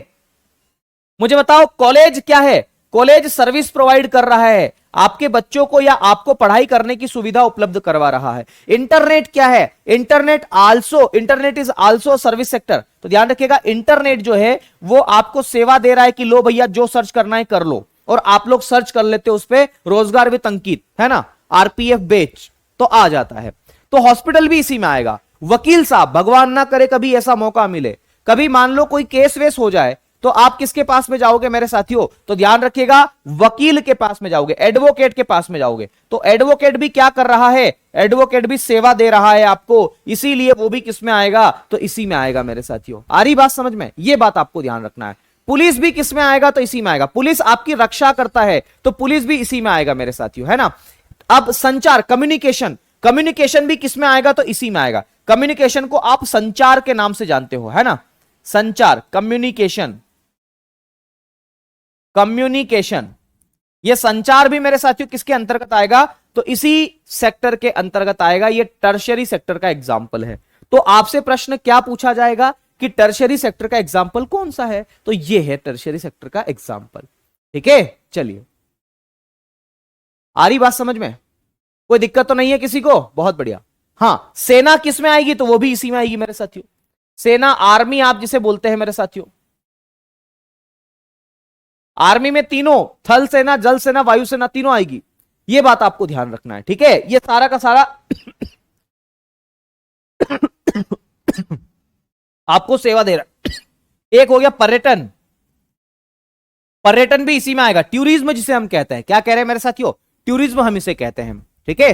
मुझे बताओ कॉलेज क्या है, कॉलेज सर्विस प्रोवाइड कर रहा है, आपके बच्चों को या आपको पढ़ाई करने की सुविधा उपलब्ध करवा रहा है। इंटरनेट क्या है, internet is also service sector. तो ध्यान रखिएगा इंटरनेट जो है वो आपको सेवा दे रहा है कि लो भैया जो सर्च करना है कर लो, और आप लोग सर्च कर लेते हो उस पर रोजगार विद अंकित, है ना, आरपीएफ बेच, तो आ जाता है। तो हॉस्पिटल भी इसी में आएगा। वकील साहब, भगवान ना करे कभी ऐसा मौका मिले, कभी मान लो कोई केस वेस हो जाए, तो आप किसके पास में जाओगे मेरे साथियों, तो ध्यान रखिएगा वकील के पास में जाओगे, एडवोकेट के पास में जाओगे। तो एडवोकेट भी क्या कर रहा है, एडवोकेट भी सेवा दे रहा है आपको, इसीलिए वो भी किस में आएगा, तो इसी में आएगा मेरे साथियों। आ रही बात समझ में, ये बात आपको ध्यान रखना है। पुलिस भी किस में आएगा, तो इसी में आएगा, पुलिस आपकी रक्षा करता है, तो पुलिस भी इसी में आएगा मेरे साथियों, है ना। अब संचार, कम्युनिकेशन, कम्युनिकेशन भी किस में आएगा, तो इसी में आएगा। कम्युनिकेशन को आप संचार के नाम से जानते हो, है ना, संचार, कम्युनिकेशन, कम्युनिकेशन, ये संचार भी मेरे साथियों किसके अंतर्गत आएगा, तो इसी सेक्टर के अंतर्गत आएगा। ये टर्शियरी सेक्टर का एग्जाम्पल है। तो आपसे प्रश्न क्या पूछा जाएगा कि टर्शियरी सेक्टर का एग्जाम्पल कौन सा है, तो ये है टर्शियरी सेक्टर का एग्जाम्पल, ठीक है। चलिए, आ रही बात समझ में, कोई दिक्कत तो नहीं है किसी को, बहुत बढ़िया। हां, सेना किस में आएगी, तो वो भी इसी में आएगी मेरे साथियों। सेना, आर्मी आप जिसे बोलते हैं मेरे साथियों, आर्मी में तीनों, थल सेना, जल सेना, वायु सेना, तीनों आएगी। ये बात आपको ध्यान रखना है, ठीक है। ये सारा का सारा आपको सेवा दे रहा है। एक हो गया पर्यटन, पर्यटन भी इसी में आएगा, टूरिज्म जिसे हम कहते हैं, क्या कह रहे हैं मेरे साथियों, टूरिज्म हम इसे कहते हैं, ठीक है।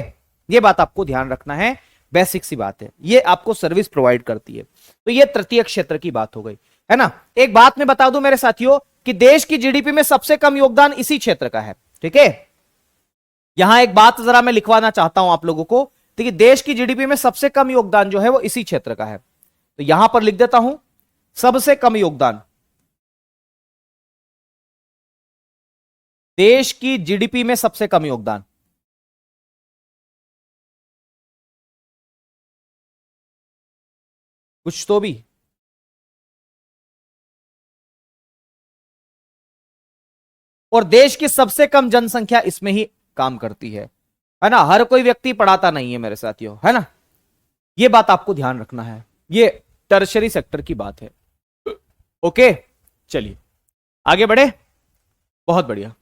ये बात आपको ध्यान रखना है, बेसिक सी बात है, ये आपको सर्विस प्रोवाइड करती है। तो ये तृतीय क्षेत्र की बात हो गई, है ना। एक बात मैं बता दूं मेरे साथियों कि देश की जीडीपी में सबसे कम योगदान इसी क्षेत्र का है, ठीक है। यहां एक बात जरा मैं लिखवाना चाहता हूं आप लोगों को, देखिए देश की जीडीपी में सबसे कम योगदान जो है वो इसी क्षेत्र का है। तो यहां पर लिख देता हूं, सबसे कम योगदान देश की जीडीपी में, सबसे कम योगदान कुछ तो भी और देश की सबसे कम जनसंख्या इसमें ही काम करती है ना। हर कोई व्यक्ति पढ़ाता नहीं है मेरे साथियों, है ना। ये बात आपको ध्यान रखना है, ये टर्शरी सेक्टर की बात है। ओके, चलिए आगे बढ़े। बहुत बढ़िया।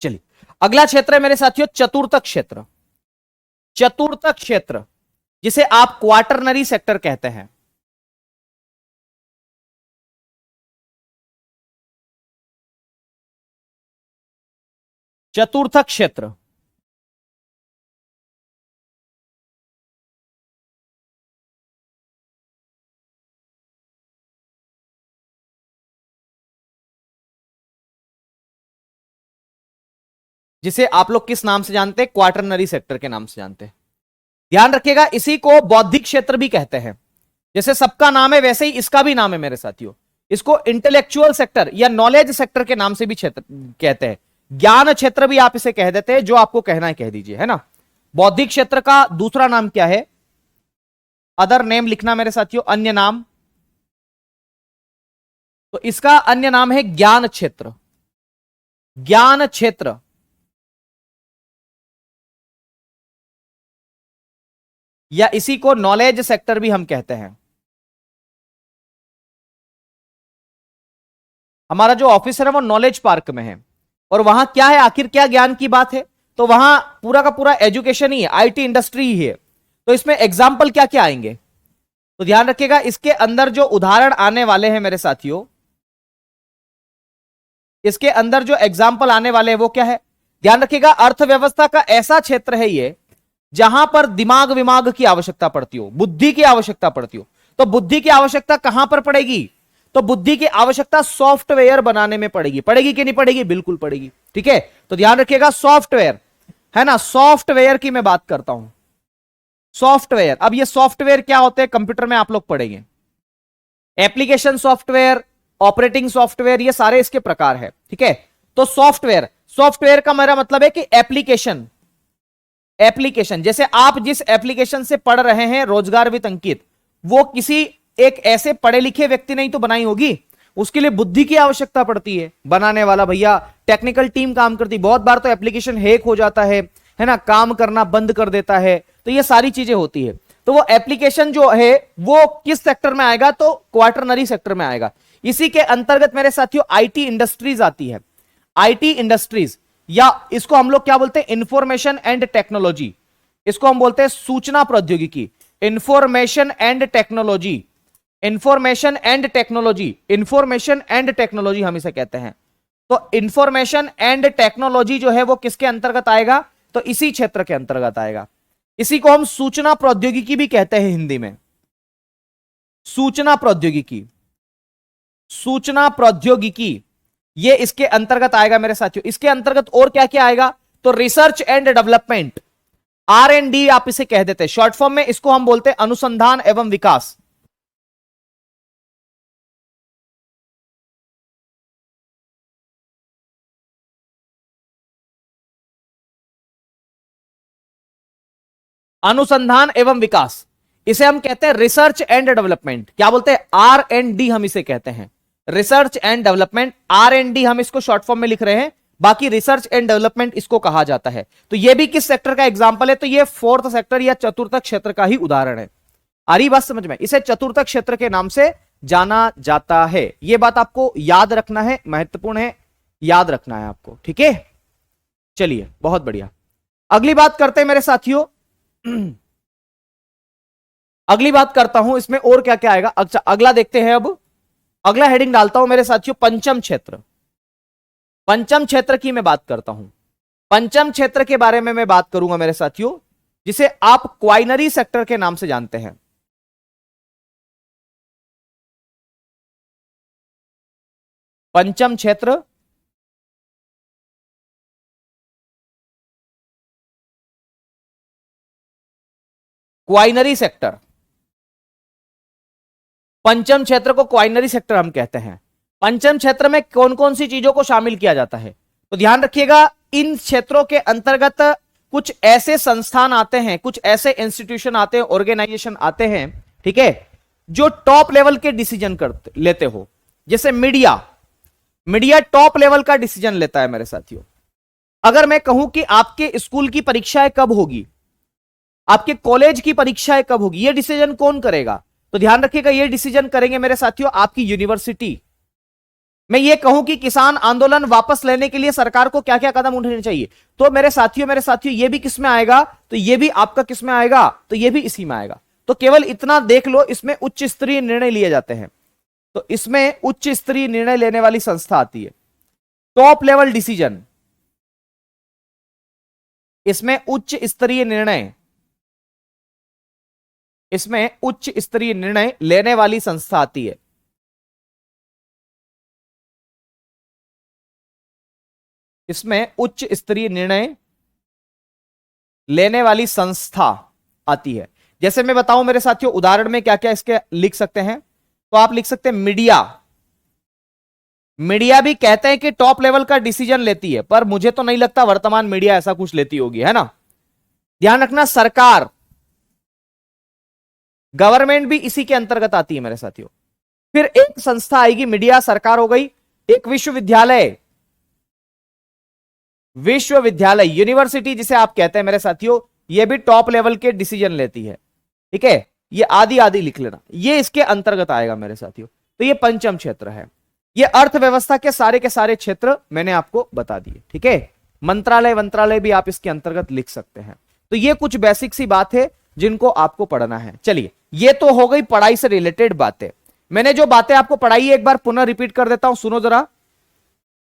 चलिए अगला क्षेत्र है मेरे साथियों चतुर्थक क्षेत्र। चतुर्थक क्षेत्र जिसे आप क्वार्टरनरी सेक्टर कहते हैं। चतुर्थक क्षेत्र जिसे आप लोग किस नाम से जानते हैं? क्वार्टरनरी सेक्टर के नाम से जानते हैं। ध्यान रखिएगा, इसी को बौद्धिक क्षेत्र भी कहते हैं। जैसे सबका नाम है वैसे ही इसका भी नाम है मेरे साथियों। इसको इंटेलेक्चुअल सेक्टर या नॉलेज सेक्टर के नाम से भी क्षेत्र कहते हैं। ज्ञान क्षेत्र भी आप इसे कह देते हैं, जो आपको कहना है कह दीजिए, है ना। बौद्धिक क्षेत्र का दूसरा नाम क्या है? अदर नेम लिखना मेरे साथियों, अन्य नाम। तो इसका अन्य नाम है ज्ञान क्षेत्र। ज्ञान क्षेत्र या इसी को नॉलेज सेक्टर भी हम कहते हैं। हमारा जो ऑफिस है वो नॉलेज पार्क में है, और वहां क्या है, आखिर क्या ज्ञान की बात है? तो वहां पूरा का पूरा एजुकेशन ही है, आईटी इंडस्ट्री ही है। तो इसमें एग्जाम्पल क्या क्या आएंगे? तो ध्यान रखिएगा, इसके अंदर जो उदाहरण आने वाले हैं मेरे साथियों, इसके अंदर जो एग्जाम्पल आने वाले हैं वो क्या है? ध्यान रखिएगा, अर्थव्यवस्था का ऐसा क्षेत्र है ये जहां पर दिमाग विमाग की आवश्यकता पड़ती हो, बुद्धि की आवश्यकता पड़ती हो। तो बुद्धि की आवश्यकता कहां पर पड़ेगी? तो बुद्धि की आवश्यकता सॉफ्टवेयर बनाने में पड़ेगी। पड़ेगी कि नहीं पड़ेगी? बिल्कुल पड़ेगी। ठीक है, तो ध्यान रखिएगा, सॉफ्टवेयर है ना, सॉफ्टवेयर की मैं बात करता हूं। सॉफ्टवेयर, अब ये सॉफ्टवेयर क्या होते हैं कंप्यूटर में आप लोग पढ़ेंगे। एप्लीकेशन सॉफ्टवेयर, ऑपरेटिंग सॉफ्टवेयर, ये सारे इसके प्रकार है। ठीक है, तो सॉफ्टवेयर, सॉफ्टवेयर का मेरा मतलब है कि एप्लीकेशन। एप्लीकेशन जैसे आप जिस एप्लीकेशन से पढ़ रहे हैं रोजगार विद अंकित, वो किसी एक ऐसे पढ़े लिखे व्यक्ति नहीं तो बनाई होगी, उसके लिए बुद्धि की आवश्यकता पड़ती है। बनाने वाला भैया, टेक्निकल टीम काम करती। बहुत बार तो एप्लीकेशन हैक हो जाता है ना, काम करना बंद कर देता है, तो ये सारी चीजें होती है। तो वो एप्लीकेशन जो है वो किस सेक्टर में आएगा? तो क्वार्टरनरी सेक्टर में आएगा। इसी के अंतर्गत मेरे साथियों आईटी इंडस्ट्रीज आती है। आईटी इंडस्ट्रीज, या इसको हम लोग क्या बोलते हैं? Information and technology. इसको हम बोलते हैं सूचना प्रौद्योगिकी। Information and technology, information and technology, information and technology हम इसे कहते हैं। तो इंफॉर्मेशन एंड टेक्नोलॉजी जो है वो किसके अंतर्गत आएगा? तो इसी क्षेत्र के अंतर्गत आएगा। इसी को हम सूचना प्रौद्योगिकी भी कहते हैं हिंदी में। सूचना प्रौद्योगिकी, सूचना प्रौद्योगिकी, ये इसके अंतर्गत आएगा मेरे साथियों। इसके अंतर्गत और क्या क्या आएगा? तो रिसर्च एंड डेवलपमेंट, R&D आप इसे कह देते हैं शॉर्ट फॉर्म में। इसको हम बोलते हैं अनुसंधान एवं विकास। अनुसंधान एवं विकास, इसे हम कहते हैं रिसर्च एंड डेवलपमेंट। क्या बोलते हैं? R&D हम इसे कहते हैं, रिसर्च एंड डेवलपमेंट। R&D हम इसको शॉर्ट फॉर्म में लिख रहे हैं, बाकी रिसर्च एंड डेवलपमेंट इसको कहा जाता है। तो ये भी किस सेक्टर का एग्जांपल है? तो ये फोर्थ सेक्टर या चतुर्थक क्षेत्र का ही उदाहरण है। आ रही बात समझ में? इसे चतुर्थक क्षेत्र के नाम से जाना जाता है। यह बात आपको याद रखना है, महत्वपूर्ण है, याद रखना है आपको। ठीक है, चलिए बहुत बढ़िया। अगली बात करते हैं मेरे साथियों, अगली बात करता हूं इसमें और क्या क्या आएगा। अच्छा, अगला देखते हैं। अब अगला हेडिंग डालता हूं मेरे साथियों, पंचम क्षेत्र। पंचम क्षेत्र की मैं बात करता हूं। पंचम क्षेत्र के बारे में मैं बात करूंगा मेरे साथियों, जिसे आप क्वाइनरी सेक्टर के नाम से जानते हैं। पंचम क्षेत्र, क्वाइनरी सेक्टर। पंचम क्षेत्र को क्वाइनरी सेक्टर हम कहते हैं। पंचम क्षेत्र में कौन कौन सी चीजों को शामिल किया जाता है? तो ध्यान रखिएगा, इन क्षेत्रों के अंतर्गत कुछ ऐसे संस्थान आते हैं, कुछ ऐसे इंस्टीट्यूशन आते हैं, ऑर्गेनाइजेशन आते हैं, ठीक है, जो टॉप लेवल के डिसीजन करते लेते हो। जैसे मीडिया, मीडिया टॉप लेवल का डिसीजन लेता है मेरे साथियों। अगर मैं कहूं कि आपके स्कूल की परीक्षाएं कब होगी, आपके कॉलेज की परीक्षाएं कब होगी, यह डिसीजन कौन करेगा? तो ध्यान रखिएगा, यह डिसीजन करेंगे मेरे साथियों आपकी यूनिवर्सिटी। मैं ये कहूं कि किसान आंदोलन वापस लेने के लिए सरकार को क्या क्या कदम उठाने चाहिए, तो मेरे साथियों ये भी किस में आएगा? तो ये भी आपका किस में आएगा? तो ये भी इसी में आएगा। तो केवल इतना देख लो, इसमें उच्च स्तरीय निर्णय लिए जाते हैं। तो इसमें उच्च स्तरीय निर्णय लेने वाली संस्था आती है, टॉप लेवल डिसीजन। इसमें उच्च स्तरीय निर्णय, इसमें उच्च स्तरीय निर्णय लेने वाली संस्था आती है। इसमें उच्च स्तरीय निर्णय लेने वाली संस्था आती है। जैसे मैं बताऊं मेरे साथियों, उदाहरण में क्या क्या इसके लिख सकते हैं, तो आप लिख सकते हैं मीडिया। मीडिया भी कहते हैं कि टॉप लेवल का डिसीजन लेती है, पर मुझे तो नहीं लगता वर्तमान मीडिया ऐसा कुछ लेती होगी, है ना। ध्यान रखना, सरकार, गवर्नमेंट भी इसी के अंतर्गत आती है मेरे साथियों। फिर एक संस्था आएगी, मीडिया, सरकार हो गई, एक विश्वविद्यालय, विश्वविद्यालय यूनिवर्सिटी जिसे आप कहते हैं मेरे साथियों, यह भी टॉप लेवल के डिसीजन लेती है। ठीक है, ये आदि आदि लिख लेना, ये इसके अंतर्गत आएगा मेरे साथियों। तो ये पंचम क्षेत्र है। ये अर्थव्यवस्था के सारे क्षेत्र मैंने आपको बता दिए। ठीक है, मंत्रालय भी आप इसके अंतर्गत लिख सकते हैं। तो ये कुछ बेसिक सी बात है जिनको आपको पढ़ना है। चलिए, ये तो हो गई पढ़ाई से रिलेटेड बातें। मैंने जो बातें आपको पढ़ाई है एक बार पुनः रिपीट कर देता हूं, सुनो जरा।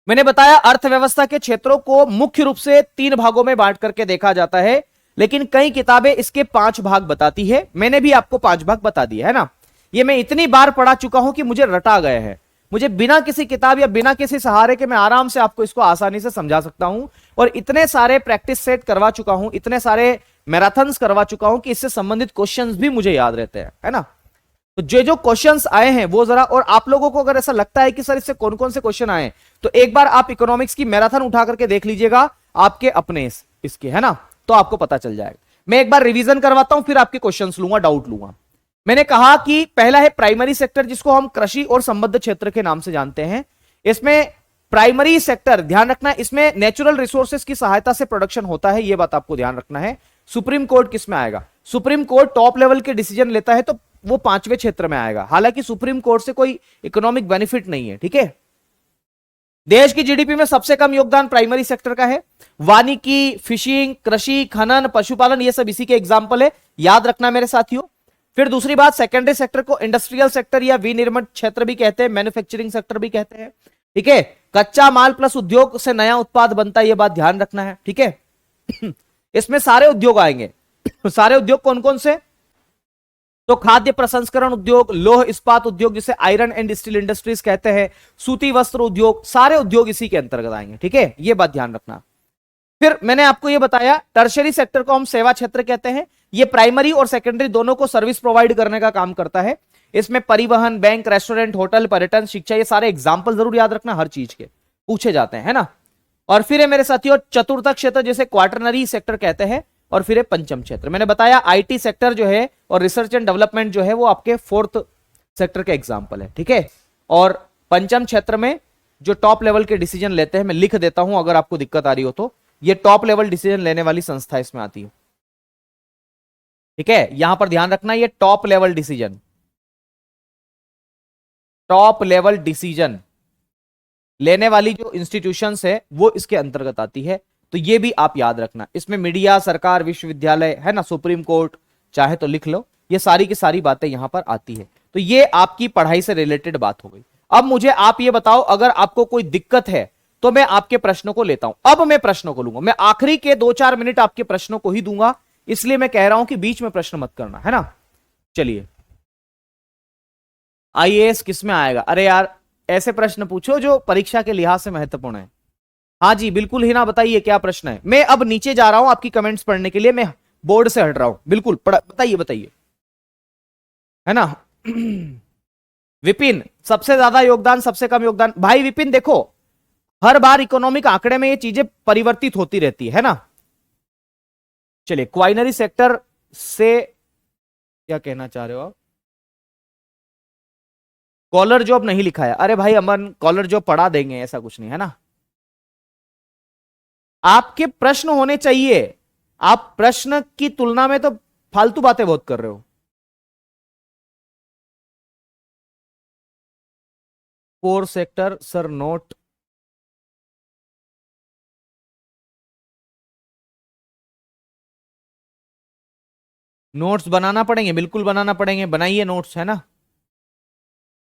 मैंने बताया अर्थव्यवस्था के क्षेत्रों को मुख्य रूप से 3 भागों में बांट करके देखा जाता है, लेकिन कई किताबें इसके 5 भाग बताती है। मैंने भी आपको 5 भाग बता दिए, है ना। ये मैं इतनी बार पढ़ा चुका हूं कि मुझे रटा गए हैं। मुझे बिना किसी किताब या बिना किसी सहारे के मैं आराम से आपको इसको आसानी से समझा सकता हूं, और इतने सारे प्रैक्टिस सेट करवा चुका हूं, इतने सारे मैराथन्स करवा चुका हूं कि इससे संबंधित क्वेश्चंस भी मुझे याद रहते हैं, है ना। तो जो क्वेश्चंस आए हैं वो जरा, और आप लोगों को अगर ऐसा लगता है कि सर इससे कौन कौन से क्वेश्चन आए, तो एक बार आप इकोनॉमिक्स की मैराथन उठा करके देख लीजिएगा आपके अपने इसके, है ना, तो आपको पता चल जाएगा। मैं एक बार रिवीजन करवाता हूं, फिर आपके क्वेश्चंस लूंगा, डाउट लूंगा। मैंने कहा कि पहला है प्राइमरी सेक्टर, जिसको हम कृषि और संबद्ध क्षेत्र के नाम से जानते हैं। इसमें प्राइमरी सेक्टर, ध्यान रखना, इसमें नेचुरल रिसोर्सेज की सहायता से प्रोडक्शन होता है, यह बात आपको ध्यान रखना है। सुप्रीम कोर्ट किसमें आएगा? सुप्रीम कोर्ट टॉप लेवल के डिसीजन लेता है, तो वो 5वें क्षेत्र में आएगा। हालांकि सुप्रीम कोर्ट से कोई इकोनॉमिक बेनिफिट नहीं है। ठीक है, देश की जीडीपी में सबसे कम योगदान प्राइमरी सेक्टर का है। वानिकी, फिशिंग, कृषि, खनन, पशुपालन, ये सब इसी के एग्जाम्पल है, याद रखना मेरे साथियों। फिर दूसरी बात, सेकेंडरी सेक्टर को इंडस्ट्रियल सेक्टर या विनिर्माण क्षेत्र भी कहते हैं, मैन्युफैक्चरिंग सेक्टर भी कहते हैं। ठीक है, कच्चा माल प्लस उद्योग से नया उत्पाद बनता है, यह बात ध्यान रखना है। ठीक है, इसमें सारे उद्योग आएंगे। सारे उद्योग कौन कौन से? तो खाद्य प्रसंस्करण उद्योग, लौह इस्पात उद्योग जिसे आयरन एंड स्टील इंडस्ट्रीज कहते हैं, सूती वस्त्र उद्योग, सारे उद्योग इसी के अंतर्गत आएंगे। ठीक है, यह बात ध्यान रखना। फिर मैंने आपको यह बताया, टर्शरी सेक्टर को हम सेवा क्षेत्र कहते हैं। यह प्राइमरी और सेकेंडरी दोनों को सर्विस प्रोवाइड करने का काम करता है। इसमें परिवहन, बैंक, रेस्टोरेंट, होटल, पर्यटन, शिक्षा, ये सारे एग्जाम्पल जरूर याद रखना, हर चीज के पूछे जाते हैं, है ना। और फिर है मेरे साथियों चतुर्थ क्षेत्र, जिसे क्वार्टरनरी सेक्टर कहते हैं। और फिर है पंचम क्षेत्र। मैंने बताया आईटी सेक्टर जो है और रिसर्च एंड डेवलपमेंट जो है वो आपके 4th सेक्टर के एग्जाम्पल है। ठीक है, और पंचम क्षेत्र में जो टॉप लेवल के डिसीजन लेते हैं, मैं लिख देता हूं अगर आपको दिक्कत आ रही हो तो, ये टॉप लेवल डिसीजन लेने वाली संस्था इसमें आती है। ठीक है, यहां पर ध्यान रखना, ये top level decision, top level decision लेने वाली जो इंस्टीट्यूशंस है वो इसके अंतर्गत आती है। तो ये भी आप याद रखना। इसमें मीडिया, सरकार, विश्वविद्यालय, है ना, सुप्रीम कोर्ट, चाहे तो लिख लो, ये सारी की सारी बातें यहां पर आती है। तो ये आपकी पढ़ाई से रिलेटेड बात हो गई। अब मुझे आप ये बताओ, अगर आपको कोई दिक्कत है तो मैं आपके प्रश्नों को लेता हूं। अब मैं प्रश्नों को लूंगा, मैं आखिरी के 2-4 मिनट आपके प्रश्नों को ही दूंगा, इसलिए मैं कह रहा हूं कि बीच में प्रश्न मत करना, है ना। चलिए, आईएएस किस में आएगा? अरे यार, ऐसे प्रश्न पूछो जो परीक्षा के लिहाज से महत्वपूर्ण है। हाँ जी बिल्कुल, ही ना, बताइए क्या प्रश्न है। मैं अब नीचे जा रहा हूं आपकी कमेंट्स पढ़ने के लिए, मैं बोर्ड से हट रहा हूं। बिल्कुल बताइए बताइए, है ना। विपिन, सबसे ज्यादा योगदान, सबसे कम योगदान। भाई विपिन देखो, हर बार इकोनॉमिक आंकड़े में ये चीजें परिवर्तित होती रहती है ना। चलिए, क्वाइनरी सेक्टर से क्या कहना चाह रहे हो आप? कॉलर जॉब नहीं लिखा है, अरे भाई अमन कॉलर जॉब पढ़ा देंगे, ऐसा कुछ नहीं है ना। आपके प्रश्न होने चाहिए, आप प्रश्न की तुलना में तो फालतू बातें बहुत कर रहे हो। Four sector sir note, notes बनाना पड़ेंगे, बिल्कुल बनाना पड़ेंगे, बनाइए नोट्स, है ना।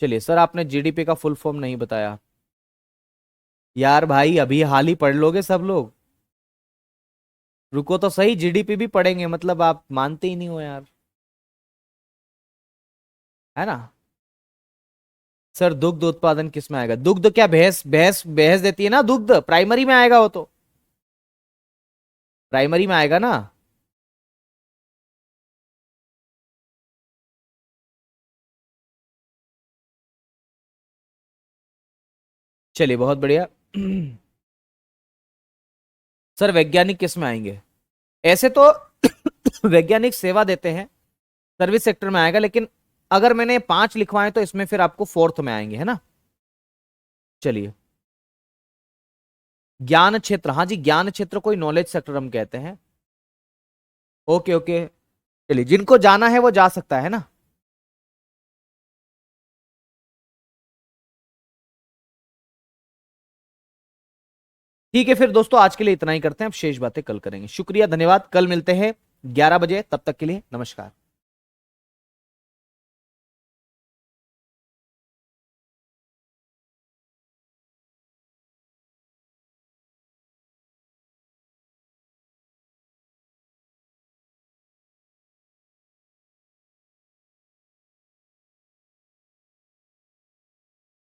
चलिए सर, आपने जीडीपी का फुल फॉर्म नहीं बताया। यार भाई अभी हाल ही पढ़ लोगे सब लोग, रुको तो सही, जीडीपी भी पढ़ेंगे, मतलब आप मानते ही नहीं हो यार, है ना। सर दुग्ध उत्पादन किस में आएगा, दुग्ध क्या भैंस भैंस भैंस देती है ना दुग्ध, प्राइमरी में आएगा वो तो, प्राइमरी में आएगा ना। चलिए बहुत बढ़िया। सर वैज्ञानिक किस में आएंगे, ऐसे तो वैज्ञानिक सेवा देते हैं, सर्विस सेक्टर में आएगा, लेकिन अगर मैंने 5 लिखवाए तो इसमें फिर आपको फोर्थ में आएंगे, है ना। चलिए, ज्ञान क्षेत्र, हाँ जी ज्ञान क्षेत्र कोई नॉलेज सेक्टर हम कहते हैं। ओके ओके, चलिए जिनको जाना है वो जा सकता है ना। ठीक है फिर दोस्तों, आज के लिए इतना ही करते हैं, अब शेष बातें कल करेंगे। शुक्रिया, धन्यवाद, कल मिलते हैं 11 बजे, तब तक के लिए नमस्कार।